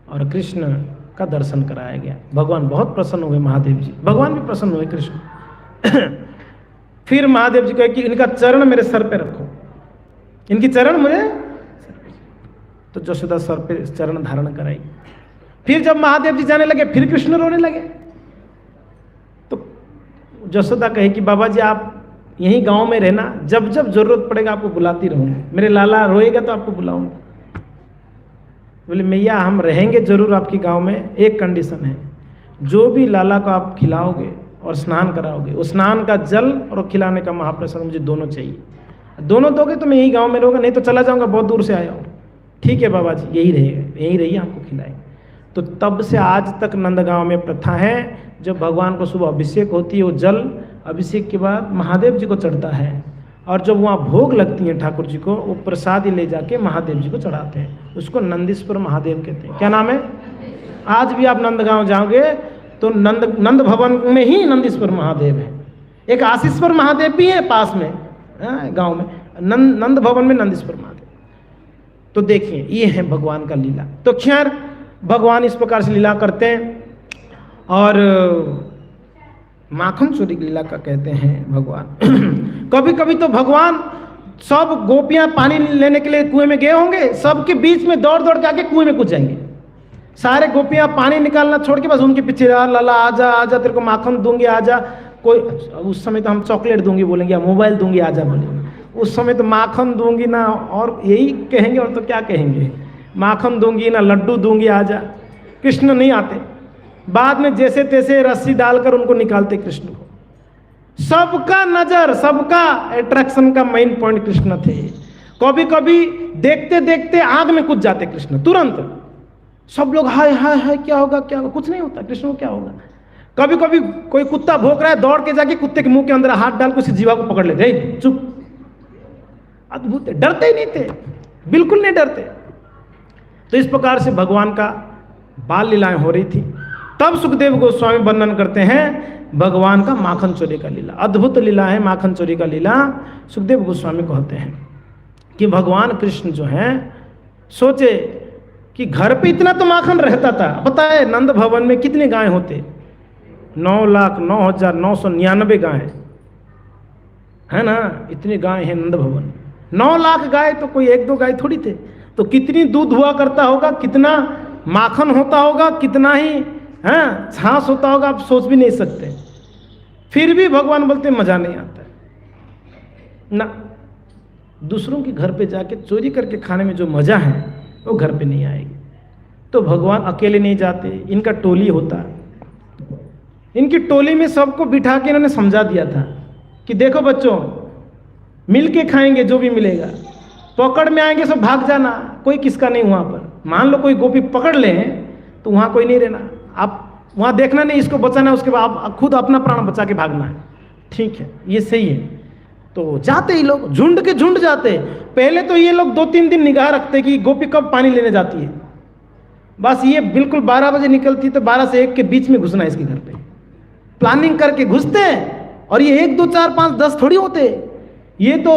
और कृष्ण का दर्शन कराया गया। भगवान बहुत प्रसन्न हुए, महादेव जी, भगवान भी प्रसन्न हुए कृष्ण। फिर महादेव जी कहे कि इनका चरण मेरे सर पे रखो, इनकी चरण मुझे सर पे। तो जशोदा सर पे चरण धारण कराई। फिर जब महादेव जी जाने लगे, फिर कृष्ण रोने लगे। तो जशोदा कहे कि बाबा जी आप यहीं गांव में रहना, जब जब जरूरत पड़ेगा आपको बुलाती रहूंगी, मेरे लाला रोएगा तो आपको बुलाऊंगा। बोले मैया हम रहेंगे जरूर आपकी गांव में, एक कंडीशन है, जो भी लाला को आप खिलाओगे और स्नान कराओगे, उस स्नान का जल और खिलाने का महाप्रसाद मुझे दोनों चाहिए। दोनों दोगे तो मैं यही गांव में रहूँगा, नहीं तो चला जाऊँगा, बहुत दूर से आया हूँ। ठीक है बाबा जी यही रहेगा, यही रहिए, आपको खिलाएंगे। तो तब से आज तक नंदगांव में प्रथा है, जब भगवान को सुबह अभिषेक होती है, वो जल अभिषेक के बाद महादेव जी को चढ़ता है, और जब वहाँ भोग लगती हैं ठाकुर जी को, वो प्रसाद ही ले जाके महादेव जी को चढ़ाते हैं। उसको नंदीश्वर महादेव कहते हैं। क्या नाम है? आज भी आप नंदगांव जाओगे तो नंद भवन में ही नंदीश्वर महादेव है। एक आशीश्वर महादेव भी है पास में गांव में, नंद भवन में नंदीश्वर महादेव। तो देखिए ये है भगवान का लीला। तो खैर भगवान इस प्रकार से लीला करते हैं। और माखन चोरी की लीला का कहते हैं भगवान। कभी कभी तो भगवान सब गोपियां पानी लेने के लिए कुएं में गए होंगे, सबके बीच में दौड़ दौड़ के आके कुएं में कूद जाएंगे। सारे गोपियां पानी निकालना छोड़ के बस उनके पीछे, लाला आजा आजा, तेरे को माखन दूंगी आजा। कोई उस समय तो हम चॉकलेट दूंगी बोलेंगे, या मोबाइल दूंगी आजा बोलेंगे। उस समय तो माखन दूंगी ना, और यही कहेंगे, और तो क्या कहेंगे, माखन दूंगी ना लड्डू दूंगी आजा। कृष्ण नहीं आते, बाद में जैसे तैसे रस्सी डालकर उनको निकालते कृष्ण को। सबका नजर, सबका अट्रैक्शन का मेन पॉइंट कृष्ण थे। कभी कभी देखते देखते आग में कूद जाते कृष्ण तुरंत। सब लोग हाय हाय हाय क्या होगा क्या होगा, कुछ नहीं होता, कृष्ण को क्या होगा। कभी कभी कोई कुत्ता भौंक रहा है, दौड़ के जाके कुत्ते के मुंह के अंदर हाथ डाल के उस जीवा को पकड़ लेते, चुप। अद्भुत, डरते ही नहीं थे, बिल्कुल नहीं डरते। तो इस प्रकार से भगवान का बाल लीलाएं हो रही थी। तब सुखदेव गोस्वामी वर्णन करते हैं भगवान का माखन चोरी का लीला। अद्भुत लीला है माखन चोरी का लीला। सुखदेव गोस्वामी कहते हैं कि भगवान कृष्ण जो हैं, सोचे कि घर पे इतना तो माखन रहता था। पता है नंद भवन में कितने गाय होते? 9,09,999 गाय है ना, इतनी गाय है नंद भवन। 9 लाख गाय तो कोई 1-2 गाय थोड़ी थे। तो कितनी दूध हुआ करता होगा, कितना माखन होता होगा, कितना ही छाछ होता होगा, आप सोच भी नहीं सकते। फिर भी भगवान बोलते मजा नहीं आता ना। दूसरों के घर पे जाके चोरी करके खाने में जो मजा है वो घर पे नहीं आएगी। तो भगवान अकेले नहीं जाते, इनका टोली होता। इनकी टोली में सबको बिठा के इन्होंने समझा दिया था कि देखो बच्चों, मिल के खाएंगे जो भी मिलेगा, पकड़ में आएंगे सब भाग जाना, कोई किसका नहीं। वहां पर मान लो कोई गोपी पकड़ ले तो वहां कोई नहीं रहना, आप वहां देखना नहीं, इसको बचाना है, उसके बाद आप खुद अपना प्राण बचा के भागना है। ठीक है, ये सही है। तो जाते ही लोग झुंड के झुंड जाते। पहले तो ये लोग 2-3 दिन निगाह रखते कि गोपी कब पानी लेने जाती है, बस ये बिल्कुल 12 बजे निकलती तो 12 से 1 के बीच में घुसना है इसके घर पे, प्लानिंग करके घुसते हैं। और ये 1, 2, 4, 5, 10 थोड़ी होते, ये तो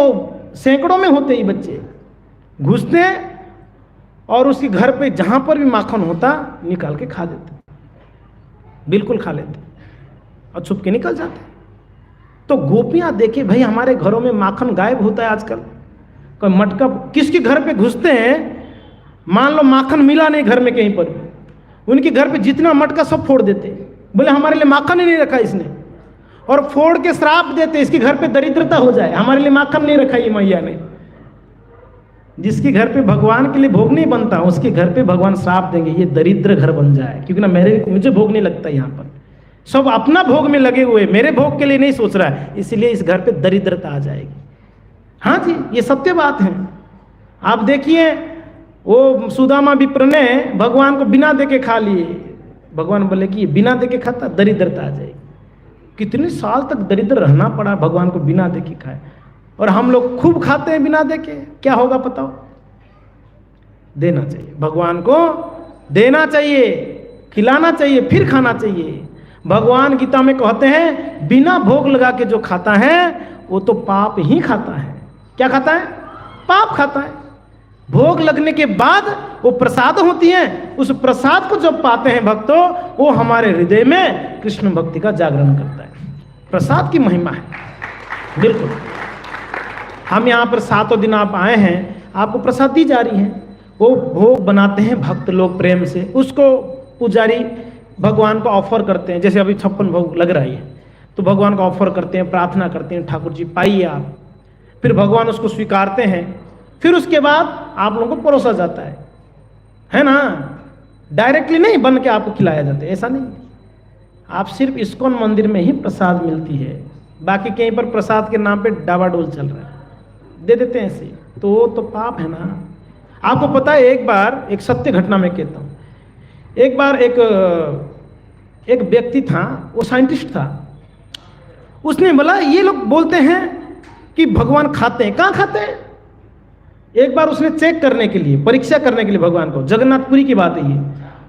सैकड़ों में होते ही बच्चे घुसते हैं और उसके घर पे जहां पर भी माखन होता निकाल के खा देते, बिल्कुल खा लेते और छुप के निकल जाते। तो गोपियां देखे भाई हमारे घरों में माखन गायब होता है आजकल, कोई मटका किसके घर पे घुसते हैं, मान लो माखन मिला नहीं घर में कहीं पर, उनके घर पे जितना मटका सब फोड़ देते, बोले हमारे लिए माखन ही नहीं रखा इसने, और फोड़ के श्राप देते इसके घर पे दरिद्रता हो जाए, हमारे लिए माखन नहीं रखा ये मैया ने। जिसके घर पे भगवान के लिए भोग नहीं बनता उसके घर पे भगवान श्राप देंगे ये दरिद्र घर बन जाए, क्योंकि ना मुझे भोग नहीं लगता, यहाँ पर सब अपना भोग में लगे हुए, मेरे भोग के लिए नहीं सोच रहा है, इसलिए इस घर पे दरिद्रता आ जाएगी। हाँ जी, ये सत्य बात है। आप देखिए वो सुदामा विप्र ने भगवान को बिना देके खा लिए, भगवान बोले कि ये बिना देके खाता दरिद्रता आ जाएगी। कितने साल तक दरिद्र रहना पड़ा भगवान को बिना देके खाए, और हम लोग खूब खाते हैं बिना देके, क्या होगा बताओ? देना चाहिए भगवान को, देना चाहिए, खिलाना चाहिए, फिर खाना चाहिए। भगवान गीता में कहते हैं बिना भोग लगा के जो खाता है वो तो पाप ही खाता है। क्या खाता है? पाप खाता है। भोग लगने के बाद वो प्रसाद होती है, उस प्रसाद को जब पाते हैं भक्तों, वो हमारे हृदय में कृष्ण भक्ति का जागरण करता है। प्रसाद की महिमा है, बिल्कुल। हम यहाँ पर 7 दिन आप आए हैं, आपको प्रसाद दी जा रही है, वो भोग बनाते हैं भक्त लोग प्रेम से, उसको पुजारी भगवान को ऑफर करते हैं। जैसे अभी 56 भोग लग रहा है तो भगवान को ऑफर करते हैं, प्रार्थना करते हैं ठाकुर जी पाइए आप, फिर भगवान उसको स्वीकारते हैं, फिर उसके बाद आप लोगों को परोसा जाता है ना, डायरेक्टली नहीं बन के आपको खिलाया जाता है, ऐसा नहीं। आप सिर्फ इस्कॉन मंदिर में ही प्रसाद मिलती है, बाकी कहीं पर प्रसाद के नाम पे डावाडोल चल रहा है, दे देते हैं ऐसे, तो वो तो पाप है ना। आपको पता है एक बार एक सत्य घटना में कहता हूँ, एक बार एक व्यक्ति था, वो साइंटिस्ट था, उसने बोला ये लोग बोलते हैं कि भगवान खाते हैं, कहाँ खाते हैं? एक बार उसने चेक करने के लिए, परीक्षा करने के लिए भगवान को, जगन्नाथपुरी की बात है ये,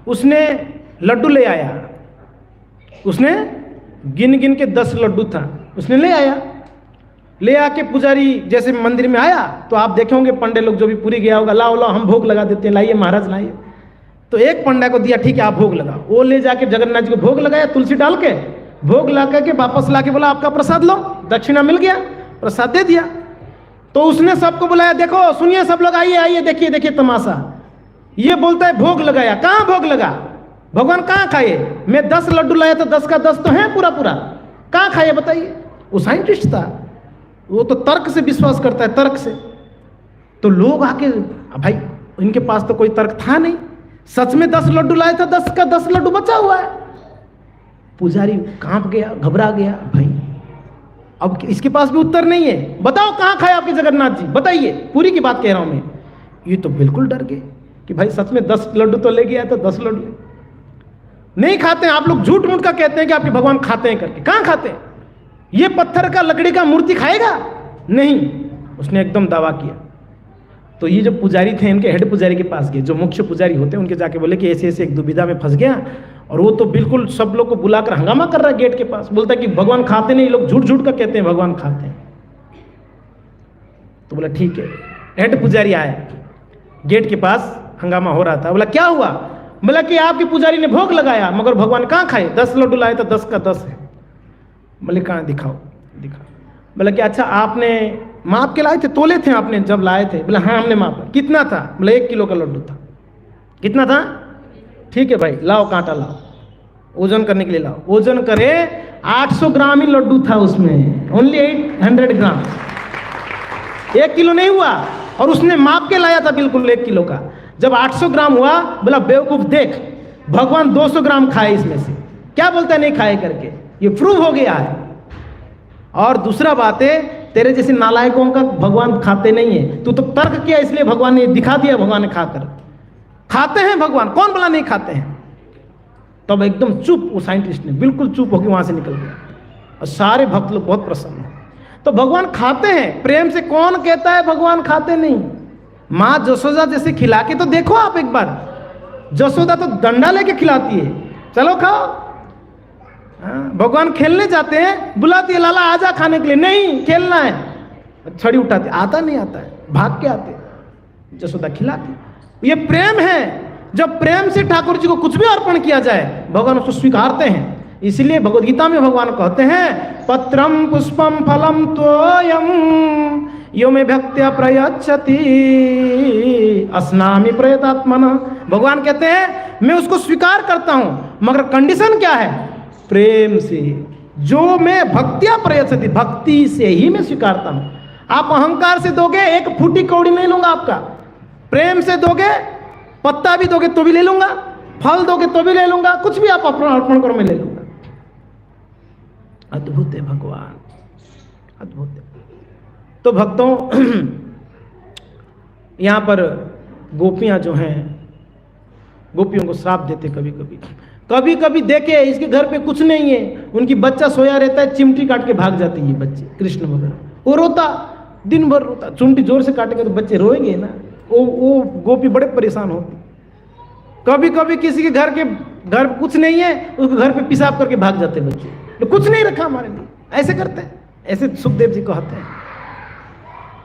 उसने लड्डू ले आया, उसने गिन गिन के 10 लड्डू था, उसने ले आया, ले आके पुजारी जैसे मंदिर में आया तो आप देखे होंगे पंडे लोग जो भी पूरी गया होगा, लाओ लाओ हम भोग लगा देते हैं, लाइए महाराज लाइए। तो एक पंडा को दिया, ठीक है आप भोग लगाओ, वो ले जाके जगन्नाथ जी को भोग लगाया, तुलसी डाल के भोग ला करके वापस ला के बोला आपका प्रसाद लो, दक्षिणा मिल गया, प्रसाद दे दिया। तो उसने सबको बुलाया, देखो सुनिए सब लोग, आइए आइए, देखिए देखिए तमाशा। ये बोलता है भोग लगाया, कहाँ भोग लगा? भगवान कहाँ खाए? मैं 10 लड्डू लाया तो 10 का 10 तो है पूरा पूरा, कहाँ खाए बताइए? वो साइंटिस्ट था, वो तो तर्क से विश्वास करता है, तर्क से। तो लोग आके, भाई इनके पास तो कोई तर्क था नहीं, सच में 10 लड्डू लाया था, 10 का 10 लड्डू बचा हुआ है। पुजारी कांप गया, घबरा गया, भाई अब इसके पास भी उत्तर नहीं है, बताओ कहाँ खाए आपके जगन्नाथ जी, बताइए, पूरी की बात कह रहा हूं मैं। ये तो बिल्कुल डर गए कि भाई सच में 10 लड्डू तो ले गया, तो 10 लड्डू नहीं खाते हैं। आप लोग झूठ मूठ का कहते हैं कि आपके भगवान खाते हैं करके, कहाँ खाते हैं? ये पत्थर का लकड़ी का मूर्ति खाएगा? नहीं, उसने एकदम दावा किया। तो ये जो पुजारी थे, इनके हेड पुजारी के पास गए, जो मुख्य पुजारी होते हैं, उनके जाके बोले कि ऐसे ऐसे एक दुविधा में फंस गया, और वो तो बिल्कुल सब लोग को बुलाकर हंगामा कर रहा है गेट के पास, बोलता है कि भगवान खाते नहीं, लोग झूठ झूठ का कहते हैं भगवान खाते हैं। तो बोला ठीक है, हेड पुजारी आया, गेट के पास हंगामा हो रहा था, बोला क्या हुआ? बोला कि आपके पुजारी ने भोग लगाया मगर भगवान कहाँ खाए? 10 लड्डू लाए तो 10 का 10 है। बोले कहाँ, दिखाओ दिखाओ। बोला कि अच्छा आपने माप के लाए थे, तोले थे आपने जब लाए थे? बोला हाँ हमने मापा। कितना था? बोला 1 किलो का लड्डू था। कितना था? ठीक है भाई लाओ कांटा लाओ, ओजन करने के लिए लाओ। ओजन करे 800 ग्राम ही लड्डू था उसमें, ओनली 800 ग्राम, 1 किलो नहीं हुआ। और उसने माप के लाया था बिल्कुल 1 किलो का। जब 800 ग्राम हुआ, बोला बेवकूफ देख, भगवान 200 ग्राम खाए इसमें से, क्या बोलता है नहीं खाए करके? ये प्रूव हो गया है। और दूसरा बात है, तेरे जैसे नालायकों का भगवान खाते नहीं है, तू तो तर्क किया इसलिए भगवान ने दिखा दिया, भगवान ने खाकर। खाते हैं भगवान, कौन बोला नहीं खाते हैं? तब एकदम चुप, वो साइंटिस्ट ने बिल्कुल चुप होकर वहां से निकल गया, और सारे भक्त लोग बहुत प्रसन्न हैं। तो भगवान खाते हैं प्रेम से। कौन कहता है भगवान खाते नहीं? माँ जसोदा जैसे खिला के तो देखो आप एक बार। जसोदा तो डंडा लेके खिलाती है, चलो खाओ। भगवान खेलने जाते हैं, बुलाती है लाला आजा खाने के लिए, नहीं खेलना है, छड़ी उठाते, आता नहीं आता है, भाग के आते, जसोदा खिलाती। ये प्रेम है। जब प्रेम से ठाकुर जी को कुछ भी अर्पण किया जाए भगवान उसको स्वीकारते हैं। इसलिए भगवद गीता में भगवान कहते हैं पत्रम पुष्पम फलम तोयम यो में भक्त्या प्रयच्छति अस्नामि प्रयतात्मना। भगवान कहते हैं मैं उसको स्वीकार करता हूं, मगर कंडीशन क्या है? प्रेम से। जो मैं भक्त्या प्रयच्छति, भक्ति से ही मैं स्वीकारता हूं। आप अहंकार से दोगे एक फूटी कौड़ी नहीं लूंगा आपका। प्रेम से दोगे, पत्ता भी दोगे तो भी ले लूंगा, फल दोगे तो भी ले लूंगा, कुछ भी आप अपना अर्पण करो मैं ले लूंगा। अद्भुत है भगवान, अद्भुत है। तो भक्तों यहां पर गोपियां जो हैं, गोपियों को श्राप देते कभी कभी। कभी कभी देखे इसके घर पे कुछ नहीं है, उनकी बच्चा सोया रहता है, चिमटी काट के भाग जाती है बच्चे, कृष्ण वगैरह। वो रोता, दिन भर रोता, चुंटी जोर से काटेंगे तो बच्चे रोएंगे ना, वो गोपी बड़े परेशान होती। कभी कभी किसी के घर कुछ नहीं है, उसके घर पे पेशाब करके भाग जाते बच्चे, तो कुछ नहीं रखा हमारे लिए, ऐसे करते हैं। ऐसे सुखदेव जी कहते हैं।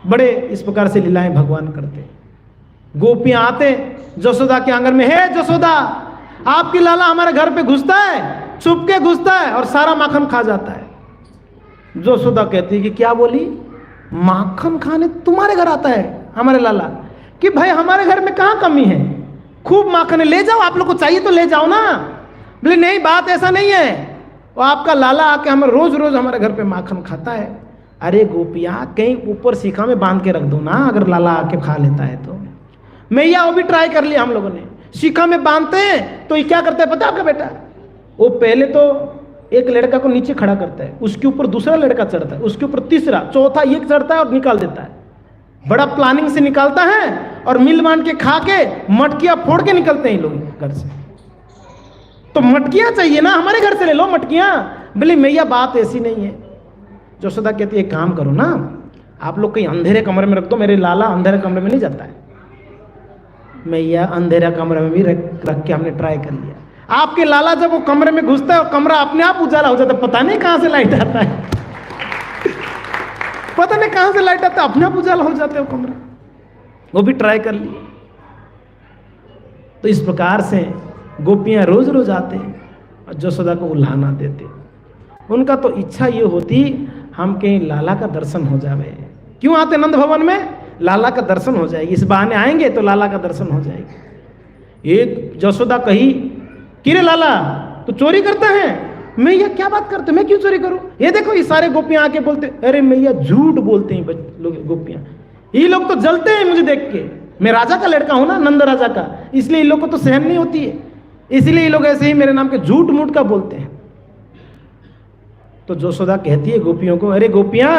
बड़े इस प्रकार से लीलाएं भगवान करते। गोपियां आते जसोदा के आंगन में, हे जसोदा आपकी लाला हमारे घर पे घुसता है, छुप के घुसता है और सारा माखन खा जाता है। जसोदा कहती है कि क्या बोली? माखन खाने तुम्हारे घर आता है हमारे लाला? कि भाई हमारे घर में कहाँ कमी है, खूब माखन है, ले जाओ, आप लोग को चाहिए तो ले जाओ ना। बोले नहीं, बात ऐसा नहीं है, वो आपका लाला आके हम रोज रोज हमारे घर पे माखन खाता है। अरे गोपियां कहीं ऊपर सीखा में बांध के रख दो ना, अगर लाला आके खा लेता है तो। मैया वो भी ट्राई कर लिया हम लोगों ने, सीखा में बांधते हैं तो ये क्या करता है पता है आपका बेटा? वो पहले तो एक लड़का को नीचे खड़ा करता है, उसके ऊपर दूसरा लड़का चढ़ता है, उसके ऊपर तीसरा, चौथा ये चढ़ता है और निकाल देता है। बड़ा प्लानिंग से निकालता है और मिल बांध के खा के मटकियां फोड़ के निकलते हैं लोग घर से। तो मटकियां चाहिए ना, हमारे घर से ले लो मटकियां। बोले मैया बात ऐसी नहीं है। जसोदा कहती है काम करो ना, आप लोग कहीं अंधेरे कमरे में रख दो, मेरे लाला अंधेरे कमरे में नहीं जाता है। मैया अंधेरा कमरे में भी रख के हमने ट्राई कर लिया। आपके लाला जब वो कमरे में घुसता है, कमरा अपने आप उजाला हो जाता है, पता नहीं कहां से लाइट आता है पता नहीं कहां से लाइट आता है, अपने आप उजाला हो जाता है वो कमरा। वो भी ट्राई कर लिया। तो इस प्रकार से गोपियां रोज रोज आते और जसोदा को उल्हाना देते। उनका तो इच्छा ये होती हम कहीं लाला का दर्शन हो जाए। क्यों आते नंद भवन में? लाला का दर्शन हो जाएगी, इस बहाने आएंगे तो लाला का दर्शन हो जाएगी। एक जसोदा कही कि रे लाला तो चोरी करता है? मैया क्या बात करते, मैं क्यों चोरी करूं? ये देखो ये सारे गोपियां आके बोलते, अरे मैया झूठ बोलते हैं लोग, गोपियां। ये लोग तो जलते हैं मुझे देख के, मैं राजा का लड़का हूं ना, नंद राजा का, इसलिए इन लोग को तो सहन नहीं होती है, इसलिए ये लोग ऐसे ही मेरे नाम के झूठ मूठ का बोलते हैं। तो जसोदा कहती है गोपियों को, अरे गोपियां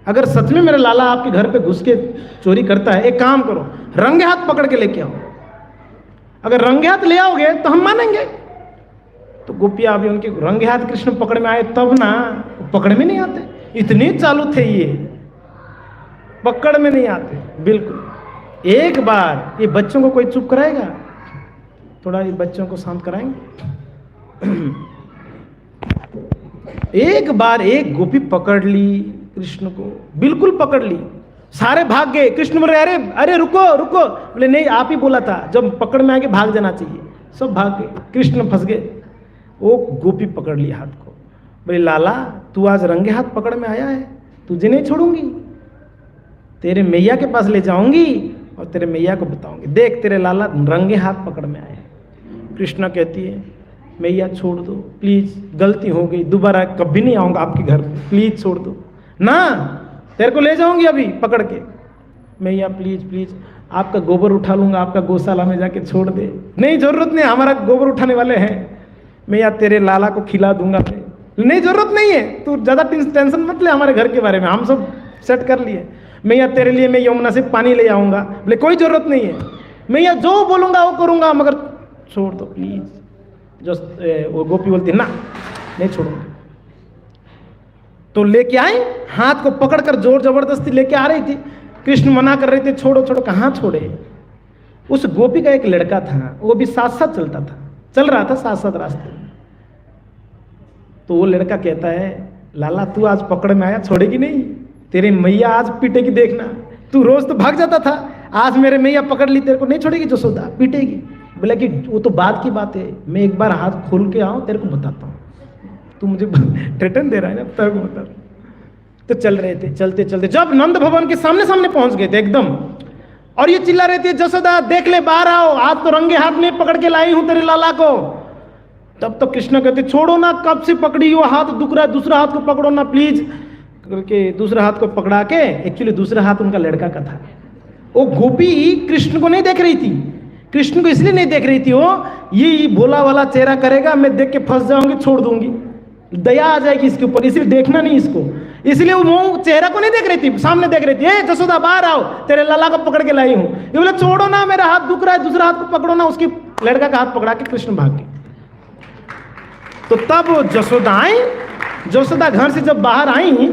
अगर सच में मेरा लाला आपके घर पे घुस के चोरी करता है, एक काम करो रंगे हाथ पकड़ के लेके आओ। अगर रंगे हाथ ले आओगे तो हम मानेंगे। तो गोपियां अभी उनके रंगे हाथ कृष्ण पकड़ में आए तब ना, पकड़ में नहीं आते, इतने चालू थे ये, पकड़ में नहीं आते बिल्कुल। एक बार ये बच्चों को कोई चुप कराएगा? थोड़ा ये बच्चों को शांत कराएंगे। एक बार एक गोपी पकड़ ली कृष्ण को, बिल्कुल पकड़ ली, सारे भाग गए। कृष्ण बोले अरे अरे रुको रुको, बोले नहीं आप ही बोला था जब पकड़ में आके भाग जाना चाहिए। सब भाग गए, कृष्ण फंस गए। वो गोपी पकड़ ली हाथ को, बोले लाला तू आज रंगे हाथ पकड़ में आया है, तुझे नहीं छोड़ूंगी, तेरे मैया के पास ले जाऊंगी और तेरे मैया को बताऊंगी, देख तेरे लाला रंगे हाथ पकड़ में आए। कृष्णा कहती है मैया छोड़ दो प्लीज, गलती हो गई, दोबारा कभी नहीं आऊंगा आपके घर, प्लीज छोड़ दो ना, तेरे को ले जाऊंगी अभी पकड़ के। मैया प्लीज प्लीज आपका गोबर उठा लूंगा, आपका गौशाला में जाके छोड़ दे। नहीं जरूरत नहीं, हमारा गोबर उठाने वाले हैं। मैया तेरे लाला को खिला दूंगा। नहीं जरूरत नहीं है, तू ज्यादा टेंशन मत ले हमारे घर के बारे में, हम सब सेट कर लिए। मैया तेरे लिए मैं यमुना से पानी ले आऊंगा। बोले कोई जरूरत नहीं है, मैया जो बोलूंगा वो करूंगा, मगर छोड़ दो प्लीज। जो वो गोपी बोलती ना नहीं छोड़ूंगी। तो लेके आए हाथ को पकड़कर जोर जबरदस्ती लेके आ रही थी। कृष्ण मना कर रहे थे, छोड़ो छोड़ो। कहाँ छोड़े? उस गोपी का एक लड़का था, वो भी साथ साथ चलता था, चल रहा था साथ साथ रास्ते में। तो वो लड़का कहता है, लाला तू आज पकड़ में आया, छोड़ेगी नहीं, तेरी मैया आज पीटेगी, देखना। तू रोज तो भाग जाता था, आज मेरे मैया पकड़ ली, तेरे को नहीं छोड़ेगी जसोदा, पीटेगी। बोला कि वो तो बाद की बात है, मैं एक बार हाथ खोल के आऊं, तेरे को बताता हूँ। तू मुझे थ्रेटन दे रहा है ना, तेरे को बता। तो चल रहे थे, चलते चलते जब नंद भवन के सामने सामने पहुंच गए थे एकदम, और ये चिल्ला रहे थे, जसोदा देख ले, बाहर आओ, आज तो रंगे हाथ में पकड़ के लाई हूं तेरे लाला को। तब तो कृष्ण कहते, छोड़ो ना, कब से पकड़ी हो, हाथ दुख रहा है, दूसरा हाथ को पकड़ो ना प्लीज करके दूसरा हाथ को पकड़ा के। एक्चुअली दूसरा हाथ उनका लड़का का था। वो गोपी कृष्ण को नहीं देख रही थी, कृष्ण को इसलिए नहीं देख रही थी, वो ये भोला वाला चेहरा करेगा, मैं देख के फंस जाऊंगी, छोड़ दूंगी, दया आ जाएगी इसके ऊपर, इसलिए देखना नहीं इसको। इसलिए वो चेहरा को नहीं देख रही थी, सामने देख रही थी, ए जसोदा बाहर आओ, तेरे लाला को पकड़ के लाई हूं। ये बोले, छोड़ो ना, मेरा हाथ दुख रहा है, दूसरा हाथ को पकड़ो ना। उसकी लड़का का हाथ पकड़ा के कृष्ण भाग गए। तो तब जसोदा आई, जसोदा घर से जब बाहर आई,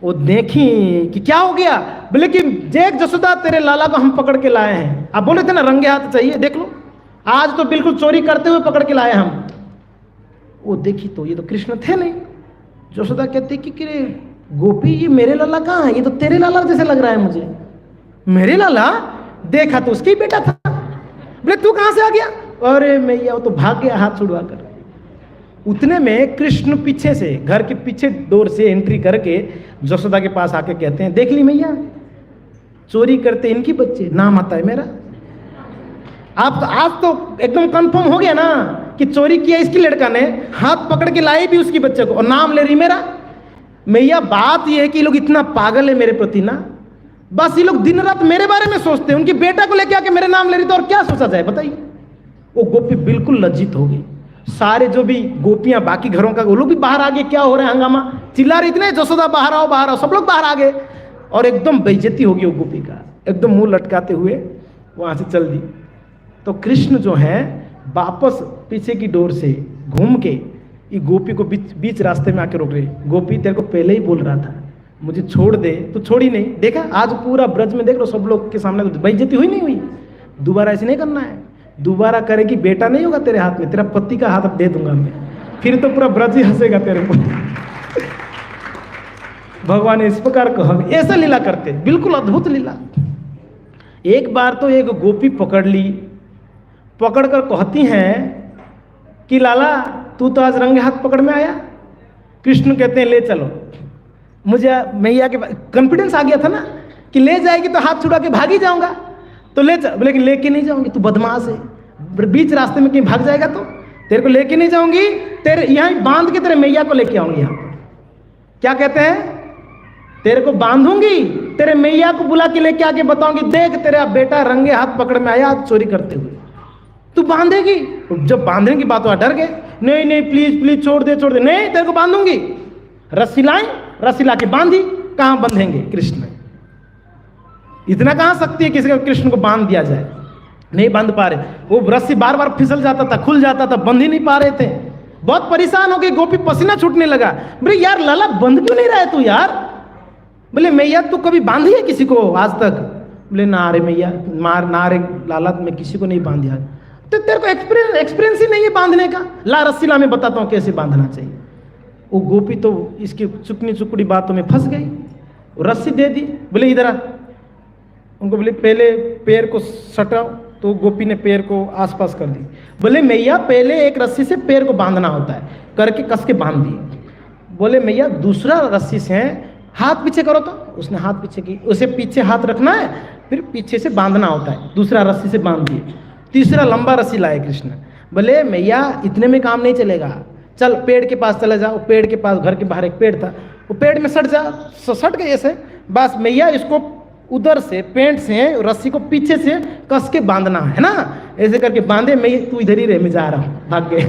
वो देखी कि क्या हो गया। बोले कि देख जसोदा, तेरे लाला को हम पकड़ के लाए हैं। आप बोले थे ना रंगे हाथ चाहिए, देख लो, आज तो बिल्कुल चोरी करते हुए पकड़ के लाए हम। वो देखी तो ये तो कृष्ण थे नहीं। जसोदा कहती कि गोपी, ये मेरे लाला कहाँ है, ये तो तेरे लाला जैसे लग रहा है मुझे। मेरे लाला? देखा तो उसका ही बेटा था। बोले तू कहां से आ गया? अरे मैया, वो तो भाग गया हाथ छुड़वा कर। उतने में कृष्ण पीछे से, घर के पीछे डोर से एंट्री करके जसोदा के पास आके कहते हैं, देख ली मैया, चोरी करते इनकी बच्चे, नाम आता है मेरा। आप तो आज तो एकदम कंफर्म हो गया ना कि चोरी किया इसकी लड़का ने, हाथ पकड़ के लाए भी उसकी बच्चे को, और नाम ले रही मेरा। मैया बात यह है कि ये लोग इतना पागल है मेरे प्रति ना, बस ये लोग दिन रात मेरे बारे में सोचते हैं, उनकी बेटा को लेके आके मेरे नाम ले रही, तो और क्या सोचा जाए बताइए। वो गोपी बिल्कुल लज्जित हो गई। सारे जो भी गोपियां बाकी घरों का, वो लोग भी बाहर आ गए, क्या हो रहा है हंगामा, चिल्ला रही थी ना, जसोदा बाहर आओ बाहर आओ, सब लोग बाहर आ गए, और एकदम बेइज्जती हो गई वो गोपी का, एकदम मुंह लटकाते हुए वहां से चल दी। तो कृष्ण जो है वापस पीछे की डोर से घूम के ये गोपी को बीच रास्ते में आके रोक रहे। गोपी, तेरे को पहले ही बोल रहा था मुझे छोड़ दे, तो छोड़ी नहीं। देखा आज पूरा ब्रज में देख लो, सब लोग के सामने बेइज्जती हुई नहीं हुई। दोबारा ऐसे नहीं करना है, दोबारा करेगी बेटा नहीं होगा तेरे हाथ में, तेरा पति का हाथ अब दे दूंगा मैं, फिर तो पूरा ब्रज ही हंसेगा तेरे को। भगवान इस प्रकार को हम ऐसा लीला करते, बिल्कुल अद्भुत लीला। एक बार तो एक गोपी पकड़ ली, पकड़ कर कहती हैं कि लाला तू तो आज रंगे हाथ पकड़ में आया। कृष्ण कहते हैं ले चलो। मुझे मैया के कॉन्फिडेंस आ गया था ना कि ले जाएगी तो हाथ छुड़ा के भाग ही जाऊंगा, तो ले जा। लेकिन लेके नहीं जाऊंगी, तू बदमाश है, बीच रास्ते में कहीं भाग जाएगा तो तेरे को लेके नहीं जाऊंगी, तेरे यहाँ बांध के तेरे मैया को लेके आऊंगी। यहाँ क्या कहते हैं, तेरे को बांधूंगी, तेरे मैया को बुला के लेके आके बताऊंगी, देख तेरा बेटा रंगे हाथ पकड़ में आया चोरी करते हुए, तू बांधेगी। जब बांधने की बात हुआ डर गए, नहीं नहीं प्लीज प्लीज छोड़ दे छोड़ दे, नहीं तेरे को बांधूंगी। रस्सी लाई, रस्सी ला के बांधी, कहां बंधेंगे कृष्ण, इतना कहां शक्ति है किसी को कृष्ण को बांध दिया जाए, नहीं बांध पा रहे। वो रस्सी बार बार फिसल जाता था, खुल जाता था, बंध ही नहीं पा रहे थे। बहुत परेशान हो गई गोपी, पसीना छूटने लगा। बोले यार लाला बंध क्यों नहीं रहा है तू यार? बोले मैया तू कभी बांधी है किसी को आज तक? बोले ना रे मैया, मार ना रे लाला, मैं किसी को नहीं बांधा। तो तेरे को एक्सपीरियंस ही नहीं है बांधने का, ला रस्सी ला, मैं बताता हूँ कैसे बांधना चाहिए। वो गोपी तो इसकी चुकनी चुकड़ी बातों में फंस गई, रस्सी दे दी। बोले इधर आ, उनको बोले पहले पैर को सटाओ, तो गोपी ने पैर को आसपास कर दी। बोले मैया पहले एक रस्सी से पैर को बांधना होता है, करके कस के बांध दी। बोले मैया दूसरा रस्सी से हाथ पीछे करो, तो उसने हाथ पीछे की, उसे पीछे हाथ रखना है, फिर पीछे से बांधना होता है, दूसरा रस्सी से बांध दिए। तीसरा लंबा रस्सी लाए कृष्ण। बोले मैया इतने में काम नहीं चलेगा, चल पेड़ के पास चले जाओ। पेड़ के पास, घर के बाहर एक पेड़ था, वो पेड़ में सट जा, सट गए ऐसे, बस मैया इसको उधर से पेंट से रस्सी को पीछे से कस के बांधना है ना, ऐसे करके बांधे। मैं तू इधर ही रह, मैं जा रहा हूं, भाग गए।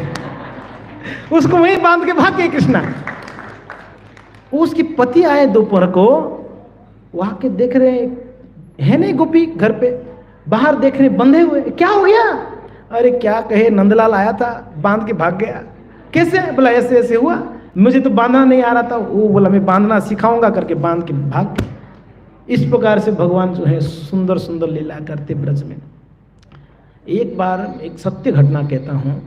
उसको वहीं बांध के भाग गए कृष्णा। उसकी पति आए दोपहर को, वहां के देख रहे है नहीं गोपी घर पे, बाहर देख रहे बंधे हुए, क्या हो गया? अरे क्या कहे, नंदलाल आया था, बांध के भाग गया। कैसे? बोला ऐसे ऐसे हुआ, मुझे तो बांधना नहीं आ रहा था, वो बोला मैं बांधना सिखाऊंगा करके बांध के भाग गया। इस प्रकार से भगवान जो है सुंदर सुंदर लीला करते ब्रज में। एक बार एक सत्य घटना कहता हूँ,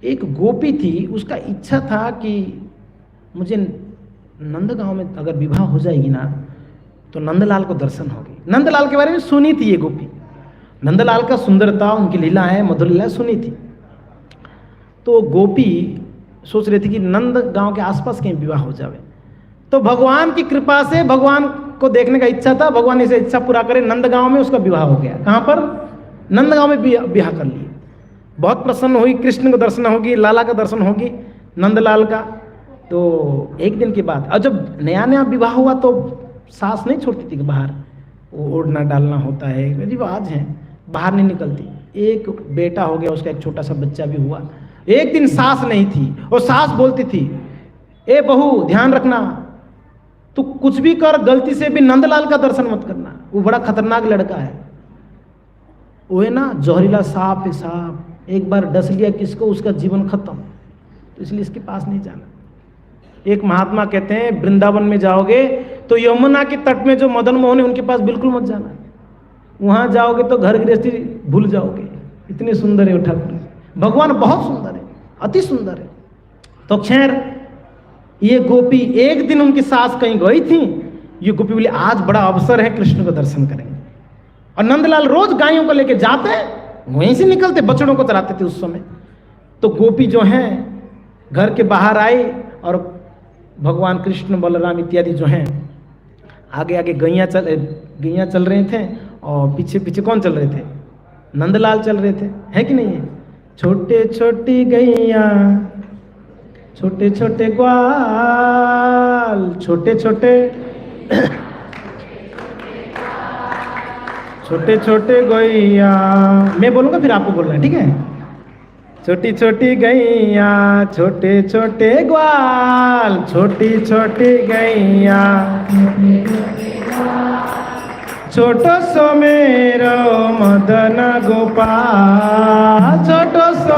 एक गोपी थी, उसका इच्छा था कि मुझे नंदगांव में अगर विवाह हो जाएगी ना तो नंदलाल को दर्शन होगी। नंदलाल के बारे में सुनी थी ये गोपी, नंदलाल का सुंदरता, उनकी लीलाएं, मधुर लीला सुनी थी। तो गोपी सोच रही थी कि नंदगांव के आसपास कहीं विवाह हो जाए। तो भगवान की कृपा से, भगवान को देखने का इच्छा था, भगवान इसे इच्छा पूरा करे, नंदगांव में उसका विवाह हो गया। कहाँ पर? नंदगांव में विवाह कर लिए। बहुत प्रसन्न हुई, कृष्ण को दर्शन होगी, लाला का दर्शन होगी, नंदलाल का। तो एक दिन के बाद, और जब नया नया विवाह हुआ तो सास नहीं छोड़ती थी कि बाहर वो ओढ़ना डालना होता है, रिवाज है, बाहर नहीं निकलती। एक बेटा हो गया उसका, एक छोटा सा बच्चा भी हुआ। एक दिन सास नहीं थी और सास बोलती थी, ए बहू ध्यान रखना, तू कुछ भी कर, गलती से भी नंदलाल का दर्शन मत करना, वो बड़ा खतरनाक लड़का है, वो है ना जहरीला सांप है, सांप एक बार डस लिया किसको उसका जीवन खत्म, तो इसलिए इसके पास नहीं जाना। एक महात्मा कहते हैं वृंदावन में जाओगे तो यमुना के तट में जो मदन मोहन है उनके पास बिल्कुल मत जाना, वहां जाओगे तो घर गृहस्थी भूल जाओगे, इतने सुंदर है वो ठाकुर। भगवान बहुत सुंदर है, अति सुंदर है। तो खैर ये गोपी, एक दिन उनकी सास कहीं गई थी, ये गोपी बोली आज बड़ा अवसर है, कृष्ण को दर्शन करेंगे। और नंदलाल रोज गायों को लेके जाते, वहीं से निकलते, बछड़ों को चराते थे उस समय। तो गोपी जो है घर के बाहर आई और भगवान कृष्ण बलराम इत्यादि जो हैं आगे आगे गैया चल रहे थे और पीछे पीछे कौन चल रहे थे? नंदलाल चल रहे थे, है कि नहीं है? छोटे छोटी गैया, छोटे छोटे ग्वाल, छोटे छोटे छोटे छोटे गैया, मैं बोलूंगा फिर आपको बोलना है, ठीक है? छोटी छोटी गैया, छोटे छोटे ग्वाल, छोटी छोटी गैया, छोटो सो मेरो मदन गोपाल, छोटो सो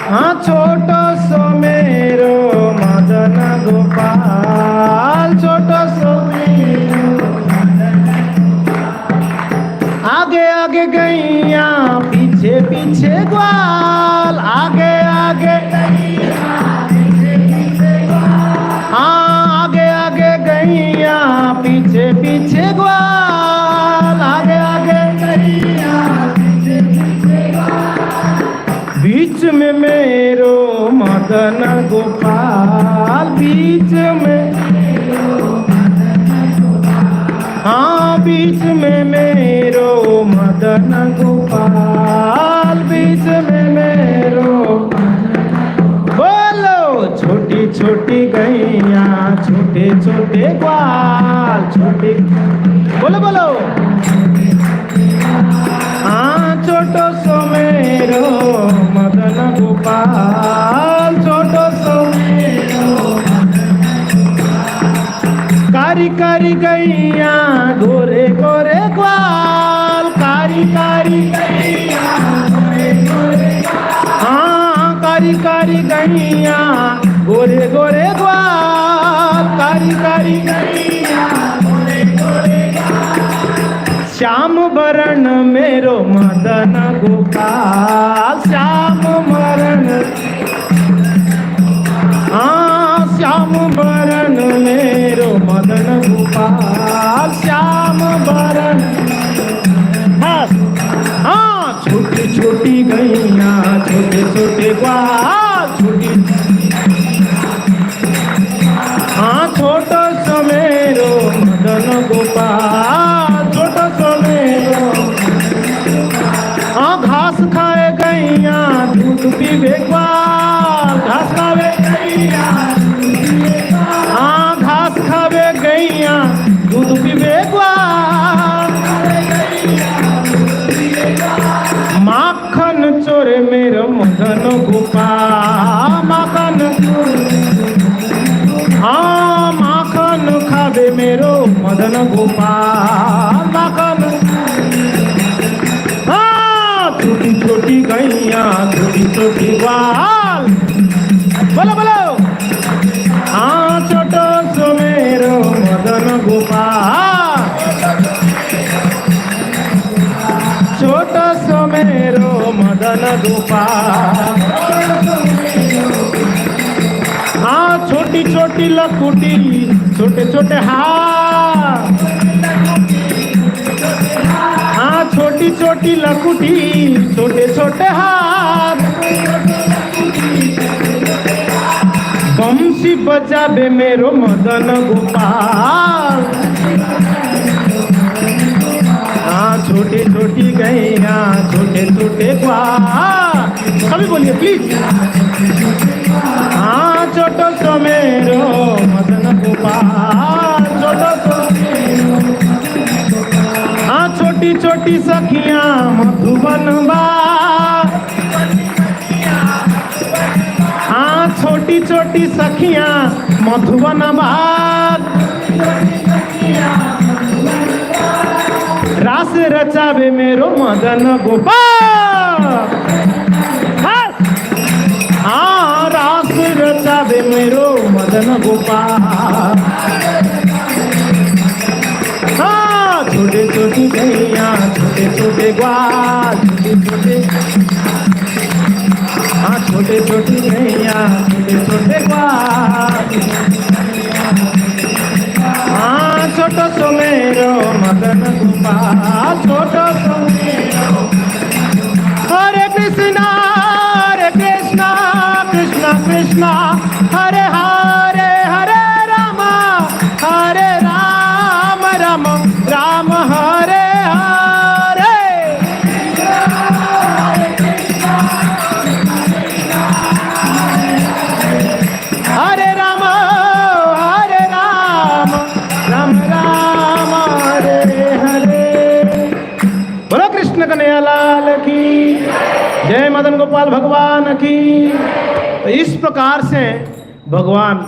हाँ छोटो सो मेरो मदन गोपाल, छोटो सो आगे आगे गैया, पीछे पीछे ग्वाल, आगे आगे हाँ आगे आगे गैया, पीछे पीछे ग्वाल, आगे आगे गैया, बीच में मेरो मदन गोपाल, बीच में हाँ बीच में मेरो मदन गोपाल, बीच में मेरो बोलो छोटी छोटी गैया, छोटे छोटे ग्वाल, छोटे बोलो बोलो हाँ छोटो सो मेरो मदन गोपाल, छोटो सो कारी कारी गैया, गोरे गोरे ग्वाल, कारी कारी गैया, हाँ कारी कारी गैया, गोरे गोरे ग्वाल, कारी कारी गैया, श्याम वरण मेरो मदन गोपाल, श्याम वरण हाँ श्याम वरण मेरो मदन गोपाल, श्याम वरण हाँ छोटी छोटी गैया, छोटे छोटे ग्वाल, छोटी हाँ छोटो सो मेरो मदन गोपाल, छोटो सो मेरो हाँ घास खाए गैया, दूध पीवे ग्वाल, घास खावे गैया, हाँ घास खावे गैया, दूध पीवे ग्वाल, माखन चोरे मेरो मदन गोपाल, माखन हाँ माखन खावे मेरो मदन गोपाल, माखन हाँ छोटी छोटी गैया छोटी छोटी ग्वाल, बोलो बोलो। हाँ छोटो सो मेरो मदन गोपाल, छोटो सो मेरो मदन गोपाल। हाँ छोटी छोटी लकुटी छोटे छोटे हाथ, हाँ छोटी छोटी लकुटी छोटे छोटे हाथ। बंसी बजाबे मेरो मदन गोपाल, हाँ छोटी छोटी गैया छोटे छोटे ग्वाल। सभी बोलिए प्लीज। हाँ छोटो सो मेरो मदन गोपाल, छोटो सो। हाँ छोटी छोटी सखियां मधुबन बार, हाँ छोटी छोटी सखियां मधुबन बार। रास रचावे मेरो मदन गोपाल, हाँ रास रचावे मेरो मदन गोपाल। हाँ छोटे छोटी गैया छोटे छोटे ग्वाल, छोटे छोटे। हाँ छोटे छोटी गैया छोटे छोटे ग्वाल। हाँ छोटो सो मेरो मदन गोपाल, छोटो सो। हरे कृष्णा कृष्णा कृष्णा हरे हरे, हरे राम राम राम हरे हरे। हरे राम राम राम हरे हरे। बोलो कृष्ण कन्हैया लाल की जय, मदन गोपाल भगवान की। तो इस प्रकार से भगवान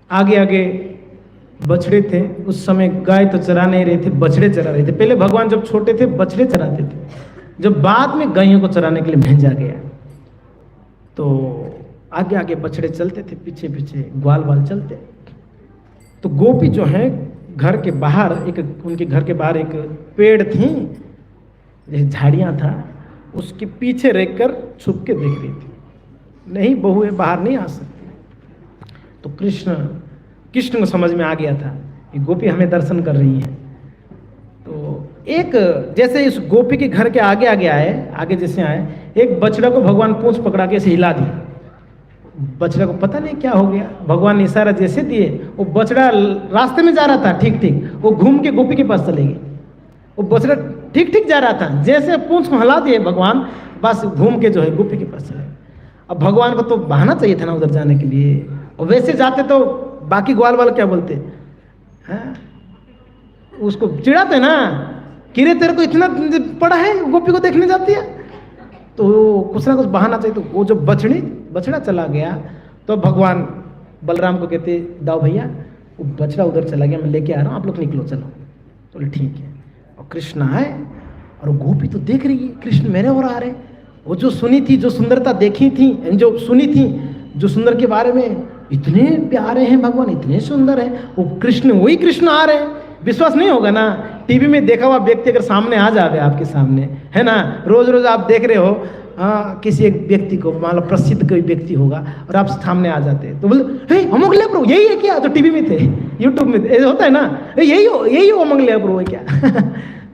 आगे आगे बछड़े थे। उस समय गाय तो चरा नहीं रहे थे, बछड़े चरा रहे थे। पहले भगवान जब छोटे थे बछड़े चराते थे, जब बाद में गायों को चराने के लिए भेजा गया तो आगे आगे बछड़े चलते थे, पीछे पीछे ग्वाल वाल चलते। तो गोपी जो है घर के बाहर उनके घर के बाहर एक पेड़ थी, जैसे झाड़ियाँ था, उसके पीछे रहकर छुप के देख रही थी। नहीं बहुएं बाहर नहीं आ सकती। तो कृष्ण को समझ में आ गया था कि गोपी हमें दर्शन कर रही है। तो एक जैसे इस गोपी के घर के आगे आगे जैसे आए, एक बछड़ा को भगवान पूंछ पकड़ा के ऐसे हिला दी। बछड़ा को पता नहीं क्या हो गया, भगवान ने इशारा जैसे दिए, वो बछड़ा रास्ते में जा रहा था ठीक ठीक, वो घूम के गोपी के पास चले गए। वो बछड़ा ठीक ठीक जा रहा था, जैसे पूंछ को हिला दिए भगवान, बस घूम के जो है गोपी के पास चले। अब भगवान को तो बहाना चाहिए था ना उधर जाने के लिए, और वैसे जाते तो बाकी ग्वाल वाले क्या बोलते हैं, उसको चिढ़ाते ना, किरे तेरे को इतना पड़ा है गोपी को देखने जाती है। तो कुछ ना कुछ बहाना चाहिए। तो वो जो बछड़ा चला गया तो भगवान बलराम को कहते दाओ भैया वो बछड़ा उधर चला गया, मैं लेके आ रहा हूँ, आप लोग निकलो चलो। बोले ठीक है। और कृष्ण आए और गोपी तो देख रही है कृष्ण मेरे और आ रहे। वो जो सुनी थी, जो सुंदरता देखी थी, जो सुनी थी, जो सुंदर के बारे में, इतने प्यारे हैं भगवान, इतने सुंदर हैं, वो कृष्ण वही कृष्ण आ रहे हैं। विश्वास नहीं होगा ना, टीवी में देखा हुआ व्यक्ति अगर सामने आ जाए आपके सामने, है ना, रोज रोज आप देख रहे हो किसी एक व्यक्ति को, मान लो प्रसिद्ध कोई व्यक्ति होगा और आप सामने आ जाते हैं तो बोले हे अमंगल्या प्रभु यही है क्या, तो टीवी में थे, यूट्यूब में थे, होता है ना, यही हो अमंगल्या प्रभु है क्या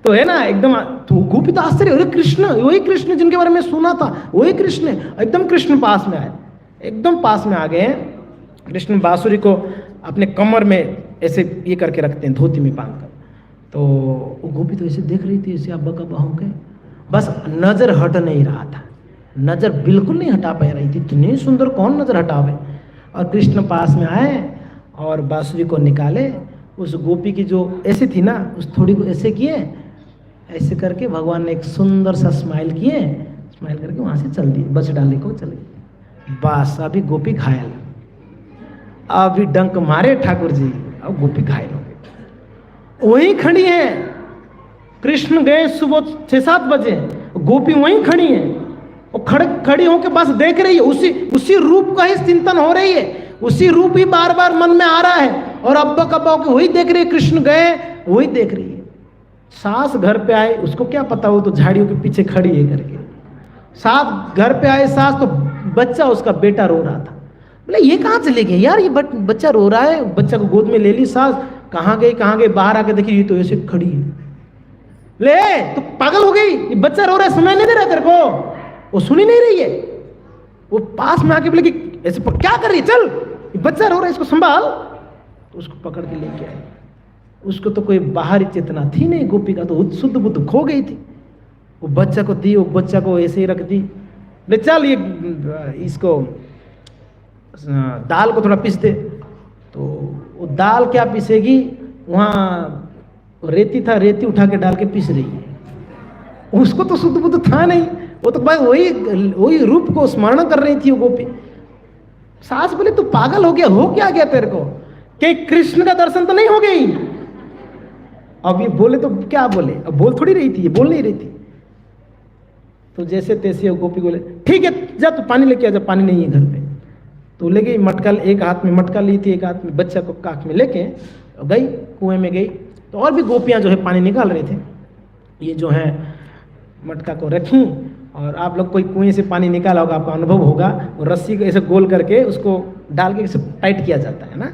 तो है ना एकदम। तो गोपी तो आश्चर्य, अरे कृष्ण, वही कृष्ण जिनके बारे में सुना था, वही कृष्ण। एकदम कृष्ण पास में आए, एकदम पास में आ गए। कृष्ण बांसुरी को अपने कमर में ऐसे ये करके रखते हैं, धोती में बांध कर। तो वो गोपी तो ऐसे देख रही थी, ऐसे अब्बा का बाहों के, बस नजर हट नहीं रहा था, नजर बिल्कुल नहीं हटा पा रही थी। इतने सुंदर कौन नजर हटावे। और कृष्ण पास में आए और बांसुरी को निकाले। उस गोपी की जो ऐसे थी ना, उस थोड़ी को ऐसे किए, ऐसे करके भगवान ने एक सुंदर सा स्माइल किए, स्माइल करके वहां से चल दिए, बछड़ा लेकर चले गए। बस अभी गोपी घायल, अभी डंक मारे ठाकुर जी, अब गोपी घायल हो गई, वहीं खड़ी है। कृष्ण गए सुबह 6-7 बजे, गोपी वहीं खड़ी है, वो खड़ी होकर बस देख रही है, उसी रूप का ही चिंतन हो रही है, उसी रूप ही बार बार मन में आ रहा है, और अब्बा कब्बा के वही देख रही है, कृष्ण गए वही देख रही है। सास घर पे आए, उसको क्या पता, वो तो झाड़ियों के पीछे खड़ी है करके। सास घर पे आए, सास तो बच्चा उसका बेटा रो रहा था। बोले ये कहाँ चले गए यार, ये बच्चा रो रहा है। बच्चा को गोद में ले ली सास, कहाँ गई, बाहर आके देखी ये तो ऐसे खड़ी है। ले तो पागल हो गई, ये बच्चा रो रहा है, सुनाई नहीं दे रहा तेरे को? वो सुनी नहीं रही है। वो पास में आके बोले कि ऐसे क्या कर रही है, चल ये बच्चा रो रहा है, इसको संभाल। तो उसको पकड़ के लेके आए। उसको तो कोई बाहरी चेतना थी नहीं, गोपी का तो शुद्ध बुद्ध खो गई थी। वो बच्चा को दी, वो बच्चा को ऐसे ही रख दी। बोले चल ये इसको दाल को थोड़ा पीस दे। तो वो दाल क्या पीसेगी, वहाँ रेती था, रेती उठा के डाल के पीस रही है। उसको तो शुद्ध बुद्ध था नहीं, वो तो भाई वही रूप को स्मरण कर रही थी वो गोपी। सास बोले तू पागल हो क्या गया तेरे को, कि कृष्ण का दर्शन तो नहीं हो गई? अब ये बोले तो क्या बोले, अब बोल थोड़ी रही थी, ये बोल नहीं रही थी। तो जैसे तैसे वो गोपी बोले ठीक है जा तू पानी लेके आ जा, पानी नहीं है घर पे। तो ले गई मटका, एक हाथ में मटका ली थी, एक हाथ में बच्चा को काख में लेके गई, कुएं में गई। तो और भी गोपियां जो है पानी निकाल रहे थे। ये जो है मटका को रखी, और आप लोग कोई कुएं से पानी निकाला होगा, आपका अनुभव होगा, वो रस्सी को ऐसे गोल करके उसको डाल के ऐसे टाइट किया जाता है ना।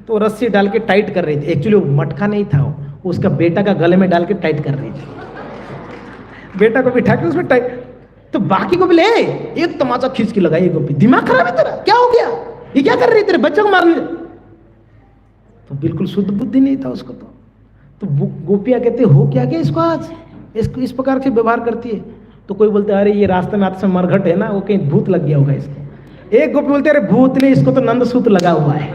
तो रस्सी डाल के टाइट कर रही थी। एक्चुअली वो मटका नहीं था, वो उसका बेटा का गले में डाल के टाइट कर रही थी। बेटा को बिठा के उसमें टाइट। तो बाकी को बोले एक तमाचा खींच के लगाई गोपी, दिमाग खराब है तेरा, क्या हो गया, ये क्या कर रही है, तेरे बच्चे को मारने। तो बिल्कुल शुद्ध बुद्धि नहीं था उसको। तो गोपियां कहते हो क्या इसको आज, इसको इस प्रकार से व्यवहार करती है। तो कोई बोलते अरे ये रास्ते में आते से मरघट है ना, वो कहीं भूत लग गया होगा इसको। एक गोपी बोलते अरे भूत नहीं, इसको तो नंद सूत्र लगा हुआ है,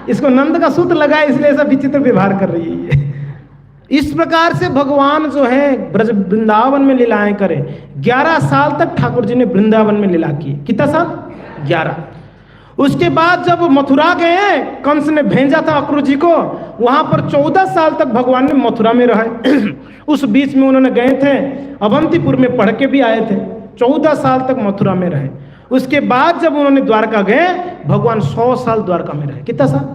इसको नंद का सूत्र लगा है, इसलिए ऐसा विचित्र व्यवहार कर रही है। इस प्रकार से भगवान जो है ब्रज वृंदावन में लीलाएं करे। 11 साल तक ठाकुर जी ने वृंदावन में लीला की। कितना साल? 11। उसके बाद जब मथुरा गए, कंस ने भेजा था अक्रूर जी को, वहां पर 14 साल तक भगवान ने मथुरा में रहे। उस बीच में उन्होंने गए थे अवंतीपुर में पढ़ के भी आए थे। 14 साल तक मथुरा में रहे। उसके बाद जब उन्होंने द्वारका गए, भगवान 100 साल द्वारका में रहे। कितना साल?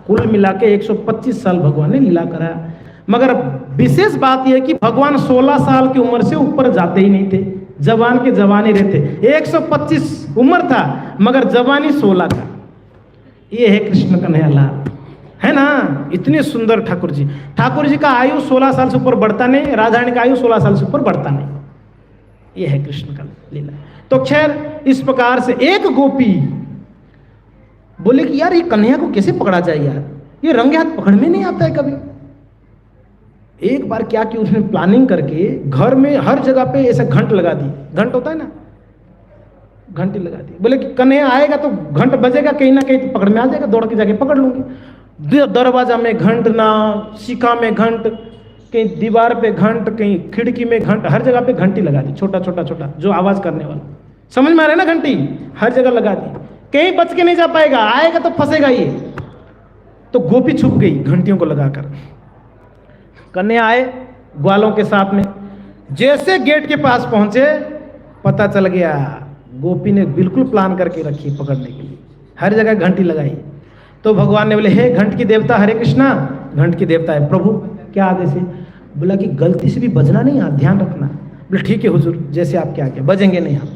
कुल मिला के 125 साल भगवान ने लीला कराया। मगर विशेष बात यह कि भगवान 16 साल की उम्र से ऊपर जाते ही नहीं थे, जवान के जवान ही रहते। 125 उम्र था मगर जवानी 16 का। ये है कृष्ण कन्हैया लाल, है ना। इतने सुंदर ठाकुर जी। ठाकुर जी का आयु 16 साल से ऊपर बढ़ता नहीं, राधा रानी का आयु 16 साल से ऊपर बढ़ता नहीं। ये है कृष्ण का लीला। तो खैर इस प्रकार से एक गोपी बोले कि यार ये कन्हैया को कैसे पकड़ा जाए यार, ये रंगे हाथ पकड़ में नहीं आता है कभी। एक बार क्या कि उसने प्लानिंग करके घर में हर जगह पे ऐसा घंट लगा दी। घंट होता है ना, घंटी लगा दी। बोले कि कन्हैया आएगा तो घंट बजेगा, कहीं ना कहीं तो पकड़ में आ जाएगा, दौड़ के जाके पकड़ लूंगी। दरवाजा में घंट ना, शिखा में घंट, कहीं दीवार पे घंट, कहीं खिड़की में घंट, हर जगह पे घंटी लगा दी। छोटा छोटा छोटा जो आवाज करने वाला, समझ में आ रहा है ना, घंटी हर जगह लगा दी। कहीं बच के नहीं जा पाएगा, आएगा तो फंसेगा ये। तो गोपी छुप गई घंटियों को लगाकर। कन्हैया आए ग्वालों के साथ में, जैसे गेट के पास पहुंचे पता चल गया गोपी ने बिल्कुल प्लान करके रखी पकड़ने के लिए, हर जगह घंटी लगाई। तो भगवान ने बोले हे घंट की देवता हरे कृष्णा, घंट की देवता है प्रभु क्या आदेश है? बोला कि गलती से भी बजना नहीं, आप ध्यान रखना। बोले ठीक है हुजूर, जैसे आपके आगे बजेंगे नहीं हम।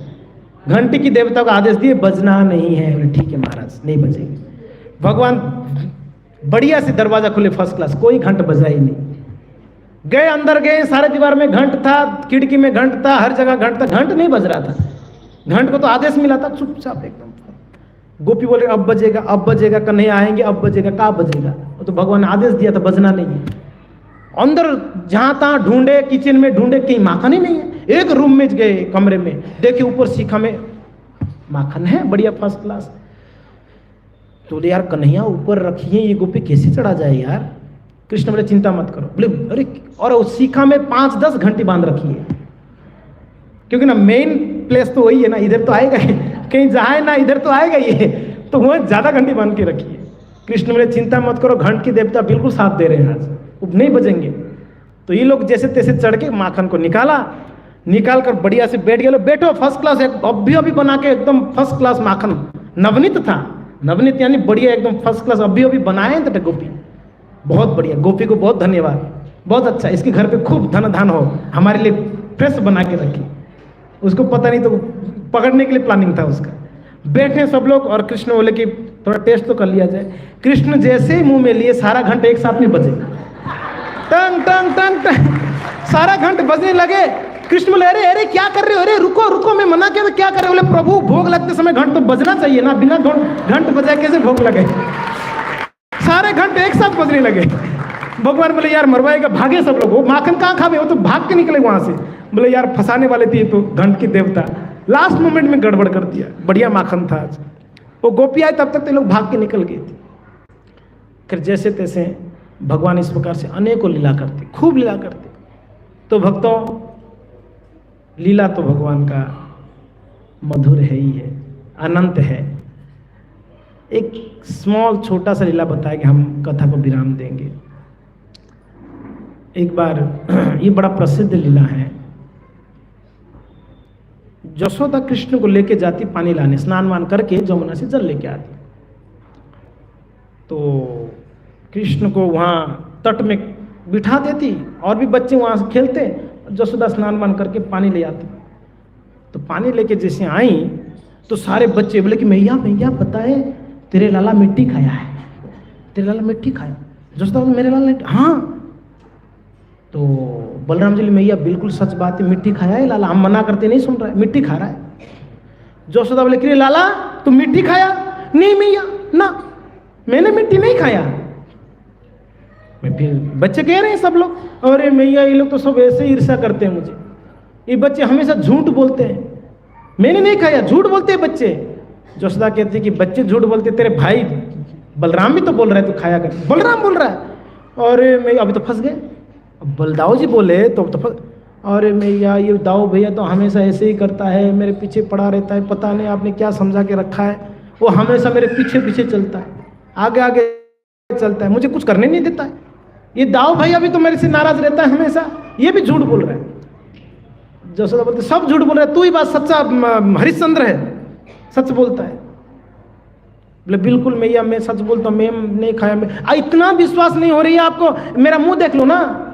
घंटी की देवता को आदेश दिए बजना नहीं है। बोले ठीक है महाराज नहीं बजेंगे। भगवान बढ़िया से दरवाजा खुले फर्स्ट क्लास, कोई घंट बजा ही नहीं। गए अंदर गए, सारे दीवार में घंट था, खिड़की में घंट था, हर जगह घंट था, घंट नहीं बज रहा था। घंट को तो आदेश मिला था चुपचाप एकदम। गोपी बोले अब बजेगा, अब बजेगा, कन्हैया आएंगे अब बजेगा। कहाँ बजेगा? वो तो भगवान ने आदेश दिया था बजना नहीं है। अंदर जहां तहां ढूंढे, किचन में ढूंढे, कहीं माखन ही नहीं है। एक रूम में गए कमरे में, देखे ऊपर शिखा में माखन है बढ़िया फर्स्ट क्लास। तो यार कन्हैया ऊपर रखिए, ये गोपी कैसे चढ़ा जाए यार? कृष्ण बोले चिंता मत करो। बोले अरे, और उस शिखा में 5-10 घंटी बांध रखी है, क्योंकि ना मेन प्लेस तो वही है ना, इधर तो आएगा ही कहीं जाए ना, इधर तो आएगा ये, तो वह ज्यादा घंटी बांध के रखी है। कृष्ण बोले चिंता मत करो, घंट की देवता बिल्कुल साथ दे रहे हैं आज, नहीं बजेंगे। तो ये लोग जैसे तैसे चढ़ के माखन को निकाला, निकाल कर बढ़िया से बैठ गए, बैठो फर्स्ट क्लास, अभी अभी बना के एकदम फर्स्ट क्लास माखन, नवनीत था, नवनीत यानी बढ़िया एकदम फर्स्ट क्लास, अभी अभी बनाए थे गोपी, बहुत बढ़िया। गोपी को बहुत धन्यवाद, बहुत अच्छा, इसके घर पे खूब धन हो, हमारे लिए फ्रेश बना के रखी। उसको पता नहीं तो पकड़ने के लिए प्लानिंग था उसका। बैठे सब लोग और कृष्ण बोले कि थोड़ा टेस्ट तो कर लिया जाए। कृष्ण जैसे ही मुंह में लिए सारा घंटे एक साथ में बजे, टंग टंग टंग टंग, सारा घंटे बजने लगे। कृष्ण बोले अरे अरे क्या कर रहे हो, अरे रुको रुको, मैं मना किया तो क्या कर रहे हो? बोले प्रभु भोग लगते समय घंट तो बजना चाहिए ना, बिना घंट बजाए कैसे भोग लगे? सारे घंटे एक साथ बजने लगे। भगवान बोले यार मरवाएगा, भागे सब लोग। वो माखन कहाँ खावे, वो तो भाग के निकले वहां से। बोले यार फंसाने वाले थे तो घंट की देवता, लास्ट मोमेंट में गड़बड़ कर दिया, बढ़िया माखन था आज। वो गोपी आए तब तक तो लोग भाग के निकल गए थे। फिर जैसे तैसे भगवान इस प्रकार से अनेकों लीला करते, खूब लीला करते। तो भक्तों लीला तो भगवान का मधुर है ही है, अनंत है। एक स्मॉल छोटा सा लीला बताया कि हम कथा को विराम देंगे। एक बार ये बड़ा प्रसिद्ध लीला है। यशोदा कृष्ण को लेके जाती पानी लाने, स्नान वान करके जमुना से जल लेके आती। तो कृष्ण को वहाँ तट में बिठा देती और भी बच्चे वहाँ से खेलते। यशोदा स्नान वान करके पानी ले आती। तो पानी लेके जैसे आई तो सारे बच्चे बोले कि मैया मैया पता है तेरे लाला मिट्टी खाया है, तेरे लाला मिट्टी खाया। यशोदा बोले मेरे लाला ने, हाँ। तो बलराम जी मैया बिल्कुल सच बात है, मिट्टी खाया है लाला, हम मना करते नहीं सुन रहा है, मिट्टी खा रहा है। यशोदा बोले कि लाला तुम मिट्टी खाया? नहीं मैया ना, मैंने मिट्टी नहीं खाया। मैं फिर बच्चे कह रहे हैं सब लोग, अरे मैया ये लोग तो सब ऐसे ईर्ष्या करते हैं मुझे, ये बच्चे हमेशा झूठ बोलते हैं, मैंने नहीं खाया, झूठ बोलते हैं बच्चे। यशोदा कहती है कि बच्चे झूठ बोलते, तेरे भाई बलराम भी तो बोल रहा है तू खाया कर। बलराम बोल रहा है, अरे मैं अभी तो फंस गए। बलदाऊ जी बोले तो अरे मैया ये दाऊ भैया तो हमेशा ऐसे ही करता है, मेरे पीछे पड़ा रहता है, पता नहीं आपने क्या समझा के रखा है, वो हमेशा मेरे पीछे पीछे चलता है, आगे आगे चलता है, मुझे कुछ करने नहीं देता है। ये दाऊ भैया भी तो मेरे से नाराज रहता है हमेशा, ये भी झूठ बोल रहा है। यशोदा बोलते सब झूठ बोल रहा है, तू ही बात सच्चा हरिश्चंद्र है, सच बोलता है। बोले बिल्कुल मैया मैं सच बोलता हूँ, मैं नहीं खाया। इतना विश्वास नहीं हो रही है आपको, मेरा मुंह देख लो ना।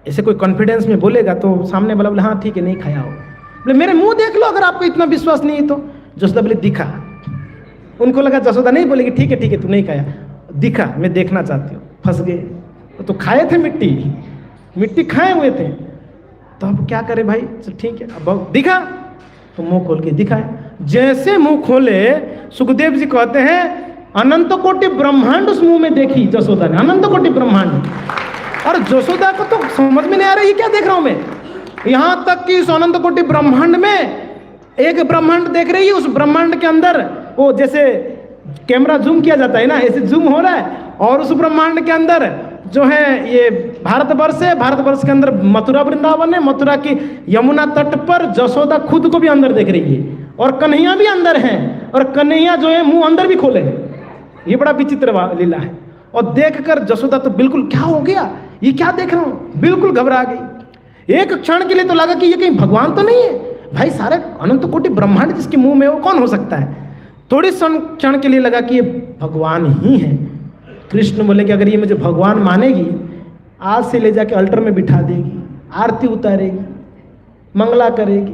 ऐसे कोई कॉन्फिडेंस में बोलेगा तो सामने वाला बोले हाँ ठीक है नहीं खाया हो। बोले मेरे मुंह देख लो अगर आपको इतना विश्वास नहीं है तो। यशोदा बोले दिखा। उनको लगा यशोदा नहीं बोलेगी ठीक है तू नहीं खाया, दिखा मैं देखना चाहती हूँ। फंस गए, तो खाए थे मिट्टी खाए हुए थे। तो अब क्या करे भाई, चल ठीक है अब दिखा। तो मुंह खोल के दिखाए। जैसे मुंह खोले सुखदेव जी कहते हैं अनंत कोटि ब्रह्मांड उस मुंह में देखी यशोदा ने, अनंत कोटि ब्रह्मांड। और यशोदा को तो समझ में नहीं आ रहा ये क्या देख रहा हूं मैं। यहां तक कि इस अनंत कोटि ब्रह्मांड में एक ब्रह्मांड देख रही है, उस ब्रह्मांड के अंदर वो जैसे कैमरा जूम किया जाता है ना, ऐसे जूम हो रहा है। और उस ब्रह्मांड के अंदर जो है ये भारतवर्ष है, भारतवर्ष के अंदर मथुरा वृंदावन है, मथुरा की यमुना तट पर यशोदा खुद को भी अंदर देख रही है और कन्हैया भी अंदर है, और कन्हैया जो है मुंह अंदर भी खोले हैं। ये बड़ा विचित्र लीला है। और देखकर यशोदा तो बिल्कुल क्या हो गया, ये क्या देख रहा हूं, बिल्कुल घबरा गई। एक क्षण के लिए तो लगा कि ये कहीं भगवान तो नहीं है भाई, सारे अनंत कोटि ब्रह्मांड जिसके मुंह में वो कौन हो सकता है। थोड़ी क्षण के लिए लगा कि ये भगवान ही है। कृष्ण बोले कि अगर ये मुझे भगवान मानेगी आज से ले जाके अल्टर में बिठा देगी, आरती उतारेगी, मंगला करेगी,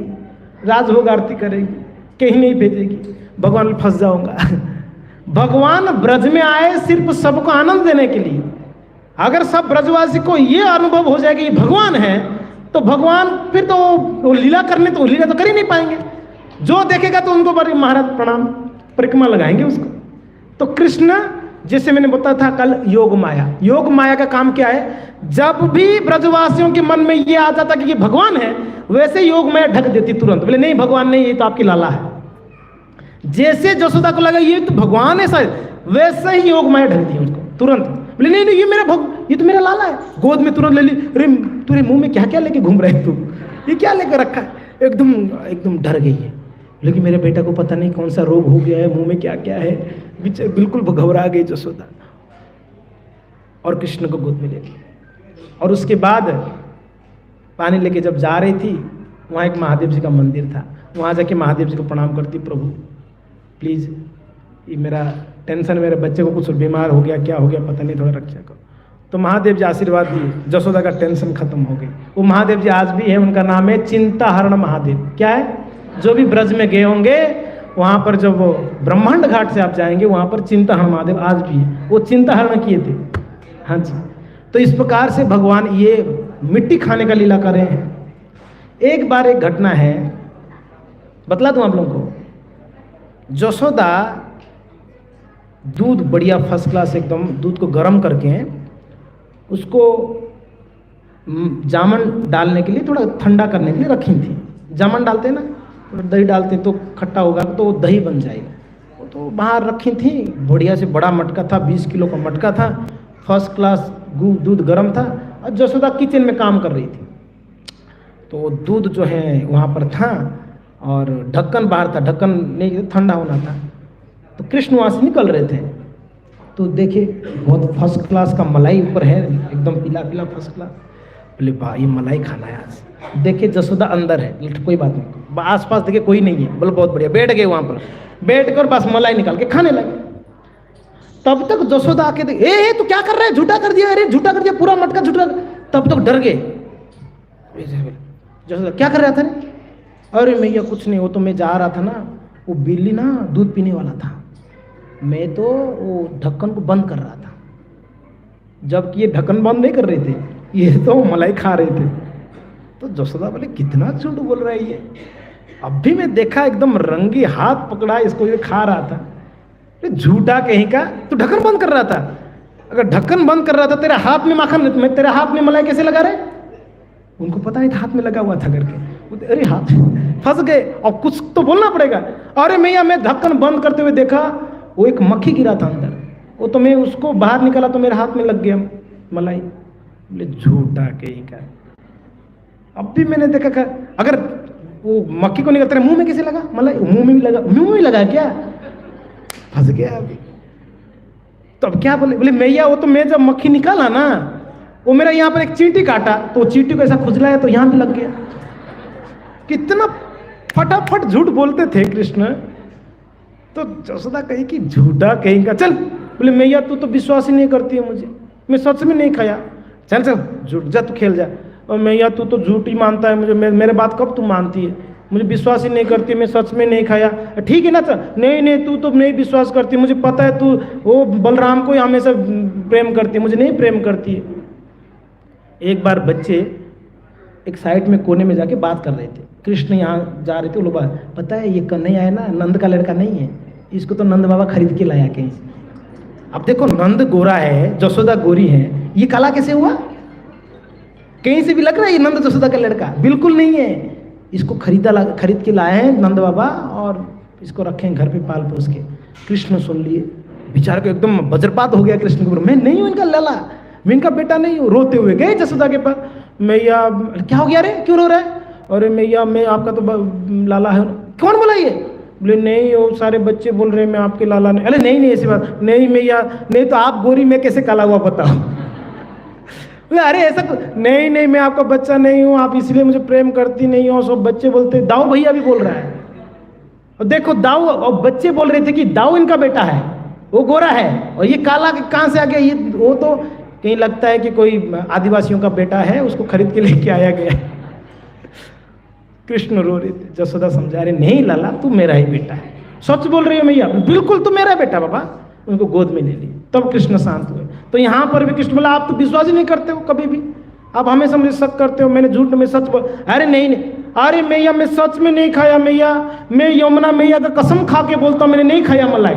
राजभोग आरती करेगी, कहीं नहीं भेजेगी। भगवान फंस जाऊंगा। भगवान ब्रज में आए सिर्फ सबको आनंद देने के लिए। अगर सब ब्रजवासी को ये अनुभव हो जाएगा ये भगवान है तो भगवान फिर तो वो लीला करने तो लीला तो कर ही नहीं पाएंगे। जो देखेगा तो उनको बड़े महाराज प्रणाम परिक्रमा लगाएंगे उसको। तो कृष्ण जैसे मैंने बताया था कल, योग माया का काम क्या है, जब भी ब्रजवासियों के मन में ये आ जाता कि ये भगवान है वैसे योग माया ढक देती तुरंत। बोले नहीं भगवान नहीं, ये तो आपकी लाला है। जैसे यशोदा को लगा ये तो भगवान है शायद, वैसे ही योग माया ढक दी उसको तुरंत। बोले नहीं ये मेरा ये तो मेरा लाला है। गोद में तुरंत ले ली। अरे तेरे मुंह में क्या क्या लेके घूम रहे तू, ये क्या लेकर रखा है। एकदम डर गई है, लेकिन मेरे बेटा को पता नहीं कौन सा रोग हो गया है, मुंह में क्या क्या है, बिल्कुल घबरा गई यशोदा। और कृष्ण को गोद में ले ली। और उसके बाद पानी लेके जब जा रही थी, वहाँ एक महादेव जी का मंदिर था, वहाँ जाके महादेव जी को प्रणाम करती, प्रभु प्लीज़ ये मेरा टेंशन, मेरे बच्चे को कुछ बीमार हो गया, क्या हो गया पता नहीं, थोड़ा रक्षा करो। तो महादेव जी आशीर्वाद दिए, जसोदा का टेंशन खत्म हो गई। वो महादेव जी आज भी है, उनका नाम है चिंताहरण महादेव। क्या है? जो भी ब्रज में गए होंगे वहाँ पर जब वो ब्रह्मांड घाट से आप जाएंगे, वहाँ पर चिंताहरण महादेव आज भी है, वो चिंताहरण किए थे। हाँ जी। तो इस प्रकार से भगवान ये मिट्टी खाने का लीला कर रहे हैं। एक बार एक घटना है, बतला दूं आप लोगों को। जसोदा दूध बढ़िया फर्स्ट क्लास एकदम दूध को गर्म करके उसको जामन डालने के लिए, थोड़ा ठंडा करने के लिए रखी थी। जामन डालते हैं ना, थोड़ा दही डालते तो खट्टा होगा तो वो दही बन जाएगा। तो बाहर रखी थी, बढ़िया से बड़ा मटका था, 20 किलो का मटका था, फर्स्ट क्लास दूध गर्म था, और जसोदा किचन में काम कर रही थी। तो दूध जो है वहाँ पर था और ढक्कन बाहर था, ढक्कन नहीं, ठंडा होना था। तो कृष्ण वहाँ से निकल रहे थे, तो देखे बहुत फर्स्ट क्लास का मलाई ऊपर है, एकदम पीला पीला फर्स्ट क्लास। बोले भाई मलाई खाना है आज। देखे जसोदा अंदर है, कोई बात नहीं, आसपास देखे कोई नहीं है। बोले बहुत बढ़िया। बैठ गए वहाँ पर, बैठ कर बस मलाई निकाल के खाने लगे। तब तक जसोदा आके देखे, ए तू क्या कर रहा है, झूठा कर दिया, अरे झूठा कर दिया, पूरा मटका झूठा। तब तक डर गए। जसोदा क्या कर रहा था? अरे मैया कुछ नहीं, वो तो मैं जा रहा था ना, वो बिल्ली ना दूध पीने वाला था, मैं तो वो ढक्कन को बंद कर रहा था। जबकि ये ढक्कन बंद नहीं कर रहे थे, ये तो मलाई खा रहे थे। तो जसोदा बोले कितना झूठ बोल रहा है ये, अब भी मैं देखा एकदम रंगी हाथ पकड़ा इसको, ये खा रहा था। झूठा कहीं का, तू ढक्कन बंद कर रहा था। अगर ढक्कन बंद कर रहा था, तेरे हाथ में माखन, मैं तेरे हाथ में मलाई कैसे लगा रहे? उनको पता नहीं था हाथ में लगा हुआ था करके। अरे हाथ फंस गए, और कुछ तो बोलना पड़ेगा। अरे मैया मैं ढक्कन बंद करते हुए देखा वो एक मक्खी गिरा था अंदर, वो तो मैं उसको बाहर निकाला तो मेरे हाथ में लग गया मलाई। बोले झूठा कहीं का, अब भी मैंने देखा अगर वो मक्खी को निकाल तेरे मुंह में कैसे लगा मलाई? मुंह में भी लगा, मुंह में भी लगा क्या? फंस गया अभी। तो अब क्या बोले? बोले मैया वो तो मैं जब मक्खी निकाला ना, वो मेरा यहाँ पर एक चींटी काटा, तो चींटी को ऐसा खुजलाया तो यहाँ भी लग गया। कितना फटाफट झूठ बोलते थे कृष्ण। तो जसोदा कही कि झूठा कहीं का, चल। बोले मैया तू तो विश्वास ही नहीं करती है मुझे, मैं सच में नहीं खाया। चल चल झूठ जा, तू खेल जा। और मैया तू तो झूठ ही मानता है मुझे, मेरे बात कब तू मानती है? मुझे विश्वास ही नहीं करती, मैं सच में नहीं खाया। ठीक है ना? नहीं नहीं तू तो नहीं विश्वास करती, मुझे पता है तू वो बलराम को हमेशा प्रेम करती है, मुझे नहीं प्रेम करती है। एक बार बच्चे एक साइड में कोने में जाके बात कर रहे थे, कृष्ण यहाँ जा रहे थे। वो लोग पता है ये कन्हैया है ना, नंद का लड़का नहीं है, इसको तो नंद बाबा खरीद के लाया कहीं से। अब देखो नंद गोरा है, जसोदा गोरी है, ये काला कैसे हुआ? कहीं से भी लग रहा है ये नंद जसोदा का लड़का, बिल्कुल नहीं है। इसको खरीद के लाए हैं नंद बाबा, और इसको रखे घर पे पाल पोस के। कृष्ण सुन लिए, बेचारे को एकदम वज्रपात हो गया कृष्ण के ऊपर। मैं नहीं हूँ इनका लाला, मैं इनका बेटा नहीं हूँ। रोते हुए गए जसोदा के पास। मैया क्या हो गया रे, क्यों रो रहा है? अरे मैया मैं आपका तो लाला है। कौन बोला ये? बोले नहीं वो सारे बच्चे बोल रहे हैं मैं आपके लाला नहीं। अरे नहीं नहीं ऐसी बात नहीं मैया, नहीं तो आप गोरी मैं कैसे काला हुआ बताओ? बोले अरे ऐसा नहीं नहीं मैं आपका बच्चा नहीं हूँ, आप इसलिए मुझे प्रेम करती नहीं हो। सब बच्चे बोलते, दाऊ भैया भी बोल रहा है। और देखो दाऊ, और बच्चे बोल रहे थे कि दाऊ इनका बेटा है, वो गोरा है, और ये काला कहाँ से आ गया? ये वो तो कहीं लगता है कि कोई आदिवासियों का बेटा है, उसको खरीद के लेके आया गया। कृष्ण रो रहे थे, जसोदा समझा रहे नहीं लाला तू मेरा ही बेटा है। सच बोल रही हो मैया? बिल्कुल तू मेरा बेटा बाबा। उनको गोद में ले ली, तब कृष्ण शांत हुए। तो यहाँ पर भी कृष्ण बोला आप तो विश्वास ही नहीं करते हो कभी भी, आप हमेशा मुझे शक करते हो, मैंने झूठ में सच बोल। अरे नहीं नहीं, अरे मैया मैं सच में नहीं खाया मैया, मैं यमुना मैया का कसम खा के बोलता हूँ मैंने नहीं खाया मलाई।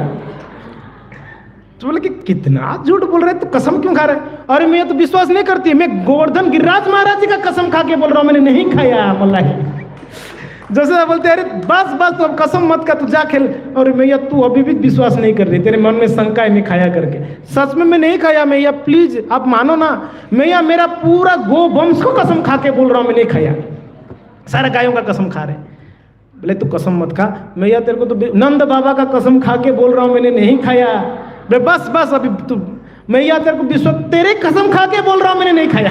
तो बोले कि कितना झूठ बोल रहे, तो कसम क्यों खा रहे? अरे मैं तो विश्वास नहीं करती, मैं गोवर्धन गिरिराज महाराज जी का कसम खा के बोल रहा हूँ मैंने नहीं खाया मलाई। जैसे बोलते अरे बस बस तू अब कसम मत का, तू जा खेल। और मैया तू अभी भी विश्वास नहीं कर रही, तेरे मन में शंका है मैं खाया करके। सच में मैं नहीं खाया मैया, प्लीज आप मानो ना मैया, मेरा पूरा गो वंश को कसम खा के बोल रहा हूँ मैं नहीं खाया, सारे गायों का कसम खा रहे। बोले तू कसम मत खा मैया, तेरे को तो नंद बाबा का कसम खा के बोल रहा हूँ मैंने नहीं खाया। बस बस अभी तू मैया तेरे को विश्वास, तेरे कसम खा के बोल रहा हूँ मैंने नहीं खाया।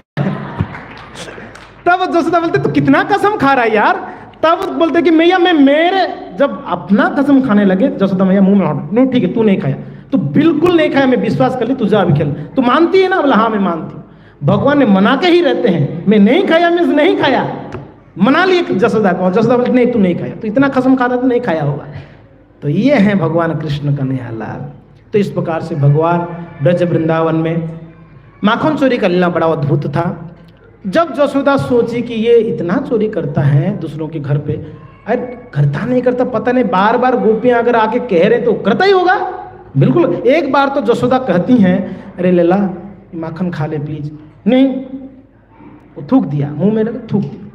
तब जसोदा बोलते तू कितना कसम खा रहा है यार। तब बोलते कि मैया मैं मेरे, जब अपना कसम खाने लगे जसोदा मैया मुंह में हाथ, नहीं ठीक है तू नहीं खाया, तू बिल्कुल नहीं खाया, मैं विश्वास कर ली, तू जा अभी खेल। तू मानती है ना? बोला हाँ मैं मानती हूँ। भगवान ने मना के ही रहते हैं, मैं नहीं खाया मीन्स नहीं खाया, मना लिए जसोदा को। जसोदा बोलती नहीं तू नहीं खाया, तो इतना कसम खाता तो नहीं खाया होगा। तो ये है भगवान कृष्ण कन्हैया लाल। तो इस प्रकार से भगवान ब्रज वृंदावन में माखन चोरी का लीला बड़ा अद्भुत था। जब जसोदा सोची कि ये इतना चोरी करता है दूसरों के घर पे, अरे करता नहीं करता पता नहीं, बार बार गोपियां अगर आके कह रहे तो करता ही होगा बिल्कुल। एक बार तो जसोदा कहती हैं अरे लला माखन खा ले प्लीज, नहीं वो थूक दिया मुंह में, थूक दिया।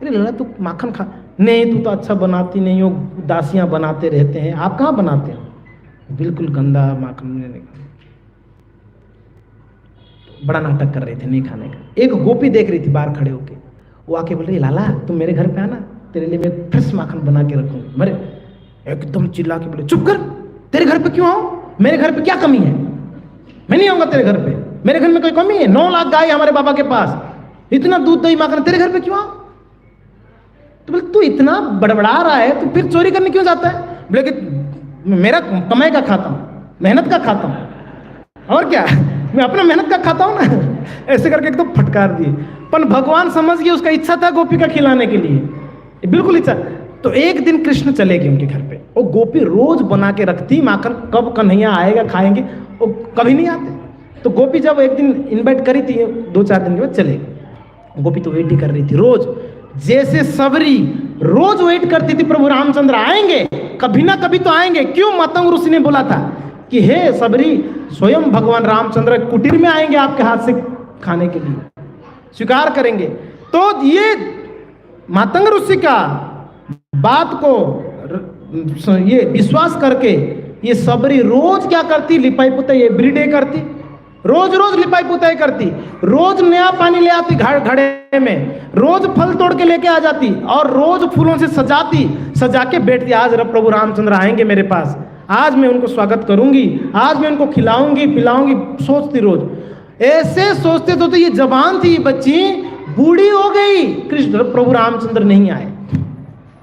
अरे लला तू माखन खा, नहीं तू तो अच्छा बनाती नहीं हो, दासियां बनाते रहते हैं, आप कहाँ बनाते हो, बिल्कुल गंदा माखन। बड़ा नाटक कर रहे थे नहीं खाने का। एक गोपी देख रही थी बाहर खड़े होके, वो आके बोल रही लाला तुम मेरे घर पे आना, तेरे लिए मैं फ्रेश माखन बना के रखूंगी। मेरे एकदम चिल्ला के बोले चुप कर, तेरे घर पे क्यों आऊं, मेरे घर पे क्या कमी है, मैं नहीं आऊंगा तेरे घर पे, मेरे घर में कोई कमी है, 9 लाख गाय हमारे बाबा के पास, इतना दूध दही माखन, तेरे घर पे क्यों आऊं। तो बोले तू इतना बड़बड़ा रहा है, तो फिर चोरी करने क्यों जाता है। बोले कि मेरा कमाई का खाता हूं, मेहनत का खाता हूं, और क्या मैं अपना मेहनत का खाता हूं ना। ऐसे करके एकदम फटकार दिए। पर भगवान समझ गए उसका इच्छा था गोपी का खिलाने के लिए, बिल्कुल इच्छा। तो एक दिन कृष्ण चले गए उनके घर पे, वो गोपी रोज बना के रखती माखन, कब कन्हैया आएगा खाएंगे, वो कभी नहीं आते। तो गोपी जब एक दिन इन्वाइट करी थी, 2-4 दिन के बाद चले गए। गोपी तो वेट ही कर रही थी रोज, जैसे सबरी रोज वेट करती थी प्रभु रामचंद्र आएंगे, कभी ना कभी तो आएंगे। क्यों? मतंग ऋषि ने बोला था कि हे सबरी, स्वयं भगवान रामचंद्र कुटीर में आएंगे आपके हाथ से खाने के लिए, स्वीकार करेंगे। तो ये मातंग ऋषि का बात को ये विश्वास करके ये सबरी रोज क्या करती, लिपाई पुताई एवरीडे करती, रोज रोज लिपाई पुताई करती, रोज नया पानी ले आती घड़े में, रोज फल तोड़ के लेके आ जाती और रोज फूलों से सजाती, सजा के बैठती। आज प्रभु रामचंद्र आएंगे मेरे पास, आज मैं उनको स्वागत करूंगी, आज मैं उनको खिलाऊंगी पिलाऊंगी, सोचती रोज। ऐसे सोचते तो ये जवान थी बच्ची, बूढ़ी हो गई, कृष्ण प्रभु रामचंद्र नहीं आए।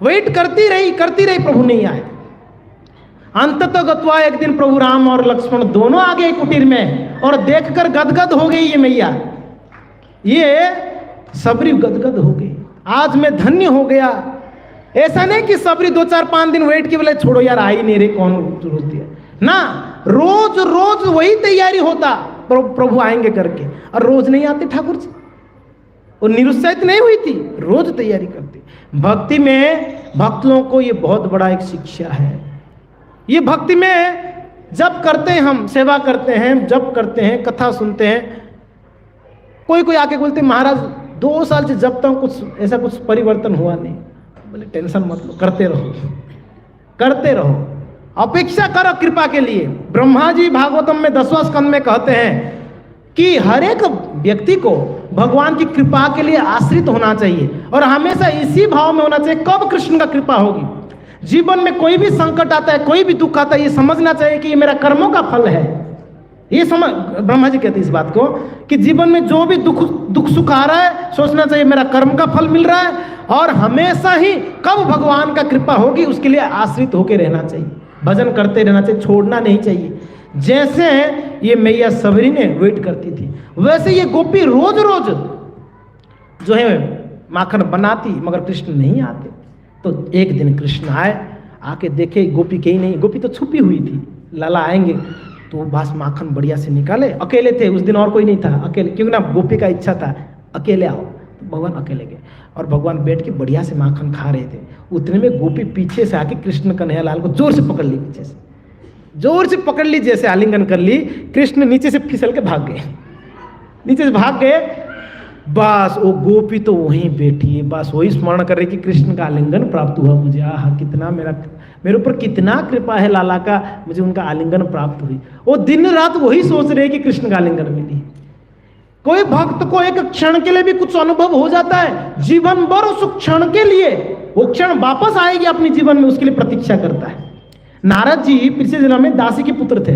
वेट करती रही प्रभु नहीं आए। अंततः गत्वा एक दिन प्रभु राम और लक्ष्मण दोनों आ गए कुटीर में, और देखकर गदगद हो गई ये मैया, ये सबरी गदगद हो गई, आज मैं धन्य हो गया। ऐसा नहीं कि सबरी 2-4-5 दिन वेट की बोले छोड़ो यार आ ही नहीं रही, कौन रोती है ना, रोज रोज वही तैयारी होता प्रभु आएंगे करके, और रोज नहीं आते ठाकुर जी। वो निरुत्साहित नहीं हुई थी, रोज तैयारी करती। भक्ति में भक्तों को ये बहुत बड़ा एक शिक्षा है। ये भक्ति में जब करते हैं, हम सेवा करते हैं, जब करते हैं, कथा सुनते हैं, कोई कोई आके बोलते महाराज 2 साल से जपता हूं, कुछ ऐसा कुछ परिवर्तन हुआ नहीं। बोले टेंशन मत लो, करते रहो, करते रहो, अपेक्षा करो कृपा के लिए। ब्रह्मा जी भागवतम में 10वां स्कंद में कहते हैं कि हर एक व्यक्ति को भगवान की कृपा के लिए आश्रित होना चाहिए, और हमेशा इसी भाव में होना चाहिए कब कृष्ण का कृपा होगी। जीवन में कोई भी संकट आता है, कोई भी दुख आता है, ये समझना चाहिए कि ये मेरा कर्मों का फल है। ये समझ, ब्रह्मा जी कहते हैं इस बात को कि जीवन में जो भी दुख सुख आ रहा है, सोचना चाहिए मेरा कर्म का फल मिल रहा है, और हमेशा ही कब भगवान का कृपा होगी उसके लिए आश्रित होकर रहना चाहिए, भजन करते रहना चाहिए, छोड़ना नहीं चाहिए। जैसे ये मैया सबरी ने वेट करती थी, वैसे ये गोपी रोज रोज जो है माखन बनाती, मगर कृष्ण नहीं आते। तो एक दिन कृष्ण आए, आके देखे गोपी कहीं नहीं, गोपी तो छुपी हुई थी, लाला आएंगे तो बस माखन बढ़िया से निकाले। अकेले थे उस दिन, और कोई नहीं था, अकेले, क्योंकि ना गोपी का इच्छा था अकेले आओ, तो भगवान अकेले गए, और भगवान बैठ के बढ़िया से माखन खा रहे थे। उतने में गोपी पीछे से आके कृष्ण कन्हैया लाल को जोर से पकड़ ली, पीछे से जोर से पकड़ ली, जैसे आलिंगन कर ली। कृष्ण नीचे से फिसल के भाग गए, नीचे से भाग गए। बस वो गोपी तो वहीं बैठी है, बस वही स्मरण कर रही कि कृष्ण का आलिंगन प्राप्त हुआ मुझे, आहा कितना मेरे ऊपर कितना कृपा है लाला का, मुझे उनका आलिंगन प्राप्त हुई। वो दिन रात वही सोच रहे कि कृष्ण का आलिंगन मिली। कोई भक्त को एक क्षण के लिए भी कुछ अनुभव हो जाता है, जीवन भर उस क्षण के लिए, वो क्षण वापस आएगी अपने जीवन में, उसके लिए प्रतीक्षा करता है। नारद जी पिछले जन्म में दासी के पुत्र थे,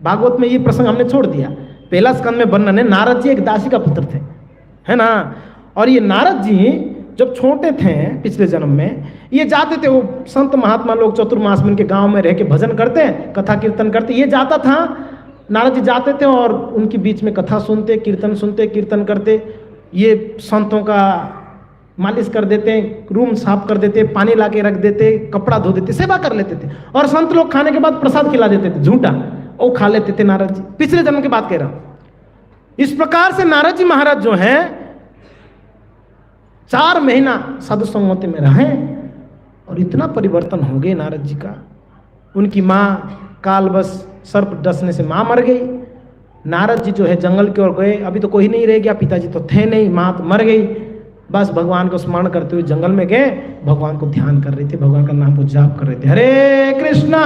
भागवत में ये प्रसंग हमने छोड़ दिया, पहला स्कंद में वर्णन है। नारद जी एक दासी का पुत्र थे, है ना। और ये नारद जी जब छोटे थे पिछले जन्म में, ये जाते थे, वो संत महात्मा लोग चतुर्मास में उनके गांव में रह के भजन करते हैं, कथा कीर्तन करते, ये जाता था, नारद जी जाते थे और उनके बीच में कथा सुनते, कीर्तन करते, ये संतों का मालिश कर देते, रूम साफ कर देते, पानी ला के रख देते, कपड़ा धो देते, सेवा कर लेते थे। और संत लोग खाने के बाद प्रसाद खिला देते थे, झूठा, वो खा लेते थे नारद जी। पिछले जन्म की बात कह रहा हूं। इस प्रकार से नारद जी महाराज जो हैं 4 महीना साधु संगति में रहे और इतना परिवर्तन हो गए नारद जी का। उनकी माँ कालवश सर्प डसने से माँ मर गई। नारद जी जो है जंगल की ओर गए, अभी तो कोई नहीं रह गया, पिताजी तो थे नहीं, माँ तो मर गई। बस भगवान को स्मरण करते हुए जंगल में गए, भगवान को ध्यान कर रहे थे, भगवान का नाम को जाप कर रहे थे। हरे कृष्णा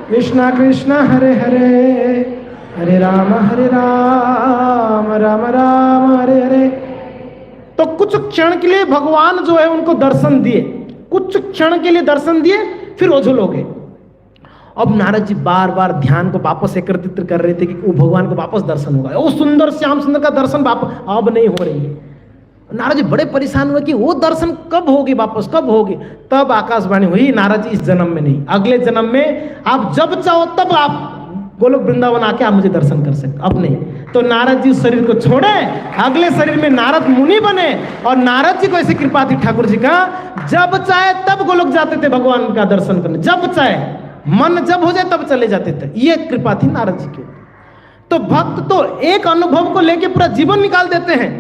कृष्णा कृष्णा हरे हरे, हरे राम राम राम हरे हरे। तो कुछ क्षण के लिए भगवान जो है उनको दर्शन दिए, कुछ क्षण के लिए दर्शन दिए, फिर ओझल हो गए। अब नारद जी बार बार ध्यान को वापस एकत्रित कर रहे थे कि वो भगवान को वापस दर्शन होगा, वो सुंदर श्याम सुंदर का दर्शन वापस अब नहीं हो रही है। नारद जी बड़े परेशान हुए कि वो दर्शन कब होगी, वापस कब होगी। तब आकाशवाणी हुई, नारद जी इस जन्म में नहीं, अगले जन्म में आप जब चाहो तब आप गोलोक वृंदावन आके आप मुझे दर्शन कर सकते, अब नहीं। तो नारद जी उस शरीर को छोड़े, अगले शरीर में नारद मुनि बने। और नारद जी को ऐसी कृपा थी ठाकुर जी का, जब चाहे तब गोलोक जाते थे भगवान का दर्शन करने, जब चाहे, मन जब हो जाए तब चले जाते थे। ये कृपा थी नारद जी की। तो भक्त तो एक अनुभव को लेके पूरा जीवन निकाल देते हैं,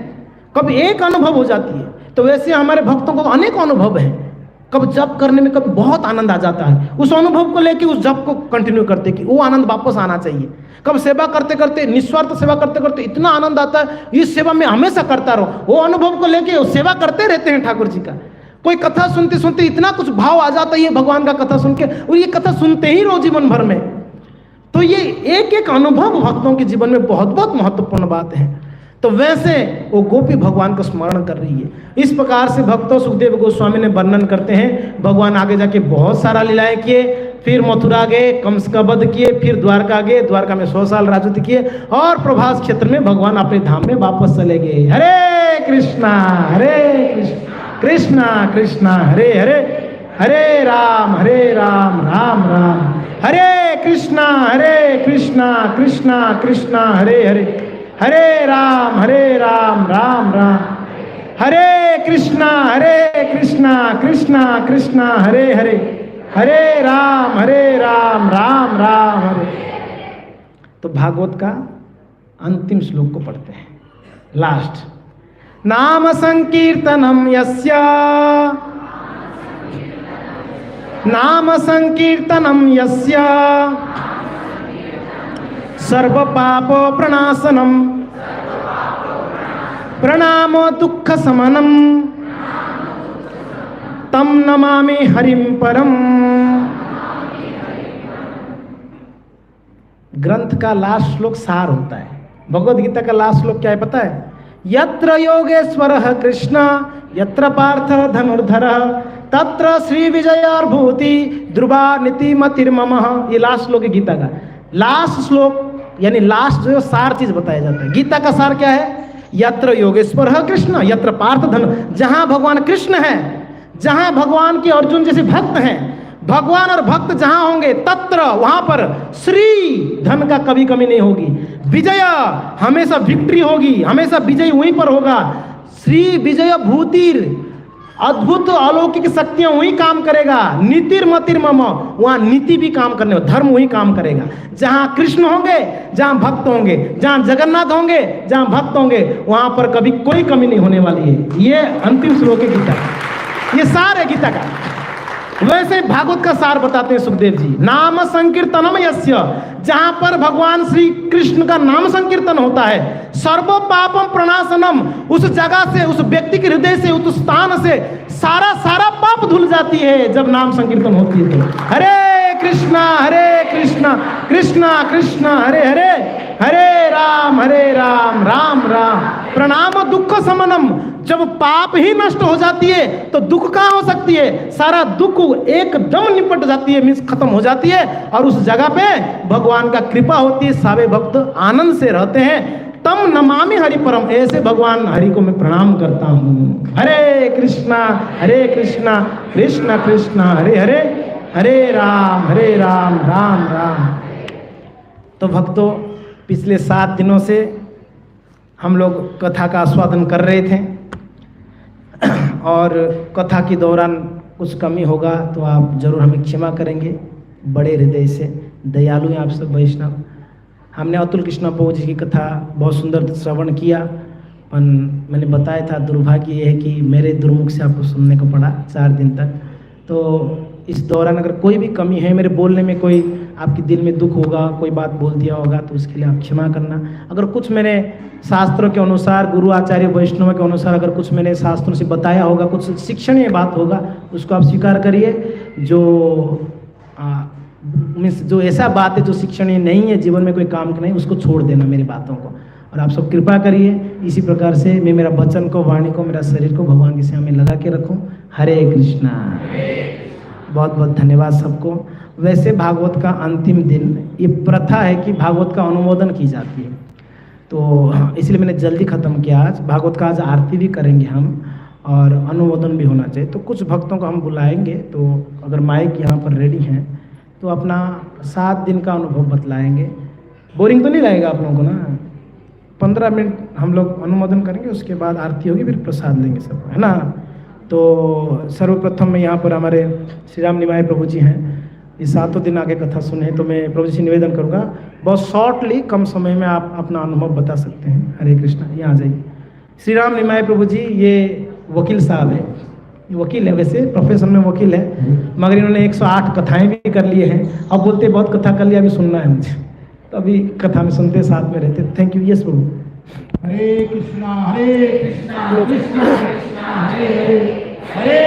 कब एक अनुभव हो जाती है। तो वैसे हमारे भक्तों को अनेक अनुभव हैं, कब जप करने में कभी बहुत आनंद आ जाता है, उस अनुभव को लेके उस जप को कंटिन्यू करते कि वो आनंद वापस आना चाहिए। कब सेवा करते करते, निस्वार्थ सेवा करते करते इतना आनंद आता है, इस सेवा में हमेशा करता रहो, वो अनुभव को लेके सेवा करते रहते हैं ठाकुर जी का। कोई कथा सुनते सुनते इतना कुछ भाव आ जाता है भगवान का कथा सुन के, और ये कथा सुनते ही रहो जीवन भर में। तो ये एक एक अनुभव भक्तों के जीवन में बहुत बहुत महत्वपूर्ण बात है। तो वैसे वो गोपी भगवान को स्मरण कर रही है। इस प्रकार से भक्तों सुखदेव गोस्वामी ने वर्णन करते हैं, भगवान आगे जाके बहुत सारा लीलाएं किए, फिर मथुरा गए, कंस का वध किए, फिर द्वारका गए, द्वारका में 100 साल राजत्व किए, और प्रभास क्षेत्र में भगवान अपने धाम में वापस चले गए। हरे कृष्णा कृष्णा कृष्णा हरे हरे, हरे राम राम राम हरे कृष्णा कृष्णा कृष्णा हरे हरे, हरे राम राम राम हरे कृष्णा कृष्णा कृष्णा हरे हरे, हरे राम राम राम हरे। तो भागवत का अंतिम श्लोक को पढ़ते हैं, लास्ट। नाम संकीर्तनम यस्य, नाम संकीर्तनम यस्य सर्व पाप प्रणाशनम, प्रणामो दुख समनम, तम नमामि हरिम परम। ग्रंथ का लास्ट श्लोक सार होता है। भगवद गीता का लास्ट श्लोक क्या है पता है? यत्र योगेश्वरः कृष्ण यत्र पार्थ धनुर्धरः तत्र श्री विजयार्भूति ध्रुवा नीतिमतिर्ममः। ये लास्ट श्लोक है गीता का। लास्ट श्लोक यानी लास्ट जो सार चीज बताया जाता है। गीता का सार क्या है? यत्र योगेश्वरः कृष्ण यत्र पार्थ धनु, जहां भगवान कृष्ण है, जहां भगवान के अर्जुन जैसे भक्त हैं, भगवान और भक्त जहां होंगे तत्र वहां पर श्री धन का कभी कमी नहीं होगी, विजय हमेशा विक्ट्री होगी, हमेशा विजय वहीं पर होगा। श्री विजय भूतिर अद्भुत अलौकिक शक्तियां वही काम करेगा। नीतिर मतिर मम, वहां नीति भी काम करने, धर्म वही काम करेगा। जहां कृष्ण होंगे, जहां भक्त होंगे, जहां जगन्नाथ होंगे, जहां भक्त होंगे, वहां पर कभी कोई कमी नहीं होने वाली है। ये अंतिम श्लोक है गीता, ये सार है गीता का। वैसे भागवत का सार बताते हैं सुखदेव जी। नाम संकीर्तनम यस्य, जहां पर भगवान श्री कृष्ण का नाम संकीर्तन होता है, सर्व पापम प्रणाशनम, उस जगह से, उस व्यक्ति के हृदय से, उस स्थान से सारा पाप धुल जाती है जब नाम संकीर्तन होती है। तो हरे कृष्णा कृष्णा कृष्णा हरे हरे, हरे राम राम राम प्रणाम दुख समनम। जब पाप ही नष्ट हो जाती है तो दुख कहाँ हो सकती है? सारा दुख एकदम निपट जाती है, मीन्स खत्म हो जाती है, और उस जगह पे भगवान का कृपा होती है, सारे भक्त आनंद से रहते हैं। तम नमामि हरि परम, ऐसे भगवान हरि को मैं प्रणाम करता हूँ। हरे कृष्णा कृष्ण कृष्ण हरे हरे, हरे राम राम राम। तो भक्तों, पिछले 7 दिनों से हम लोग कथा का आस्वादन कर रहे थे और कथा के दौरान कुछ कमी होगा तो आप जरूर हमें क्षमा करेंगे। बड़े हृदय से दयालु हैं आप सब वैष्णव। हमने अतुल कृष्ण प्रभु जी की कथा बहुत सुंदर श्रवण किया, पर मैंने बताया था दुर्भाग्य ये है कि मेरे दुर्मुख से आपको सुनने को पड़ा 4 दिन तक। तो इस दौरान अगर कोई भी कमी है, मेरे बोलने में कोई आपके दिल में दुख होगा, कोई बात बोल दिया होगा तो उसके लिए आप क्षमा करना। अगर कुछ मैंने शास्त्रों के अनुसार, गुरु आचार्य वैष्णव के अनुसार अगर कुछ मैंने शास्त्रों से बताया होगा, कुछ शिक्षणीय बात होगा, उसको आप स्वीकार करिए। जो ऐसा बात है जो शिक्षणीय नहीं है, जीवन में कोई काम की नहीं, उसको छोड़ देना मेरी बातों को। और आप सब कृपा करिए, इसी प्रकार से मैं मेरा वचन को, वाणी को, मेरा शरीर को भगवान की सेवा में लगा के रखूं। हरे कृष्णा। बहुत बहुत धन्यवाद सबको। वैसे भागवत का अंतिम दिन, ये प्रथा है कि भागवत का अनुमोदन की जाती है, तो इसलिए मैंने जल्दी ख़त्म किया आज। भागवत का आज आरती भी करेंगे हम और अनुमोदन भी होना चाहिए। तो कुछ भक्तों को हम बुलाएंगे, तो अगर माइक यहाँ पर रेडी हैं तो अपना 7 दिन का अनुभव बतलाएंगे। बोरिंग तो नहीं लगेगा आप लोगों को ना? 15 मिनट हम लोग अनुमोदन करेंगे, उसके बाद आरती होगी, फिर प्रसाद लेंगे सब, है ना? तो सर्वप्रथम में यहाँ पर हमारे श्री राम निमाय प्रभु जी हैं, ये 7 दिन आगे कथा सुने, तो मैं प्रभु जी से निवेदन करूँगा बहुत शॉर्टली, कम समय में आप अपना अनुभव बता सकते हैं। हरे कृष्णा। यहाँ आ जाइए। श्री राम निमाय प्रभु जी ये वकील साहब है, वकील है, वैसे प्रोफेशन में वकील है, मगर इन्होंने 108 कथाएं भी कर लिए हैं। अब बोलते बहुत कथा कर लिया, अभी सुनना है मुझे, तो अभी कथा में सुनते साथ में रहते। Thank you. Yes Prabhu. Hare Krishna Krishna Krishna Hare Hare, Hare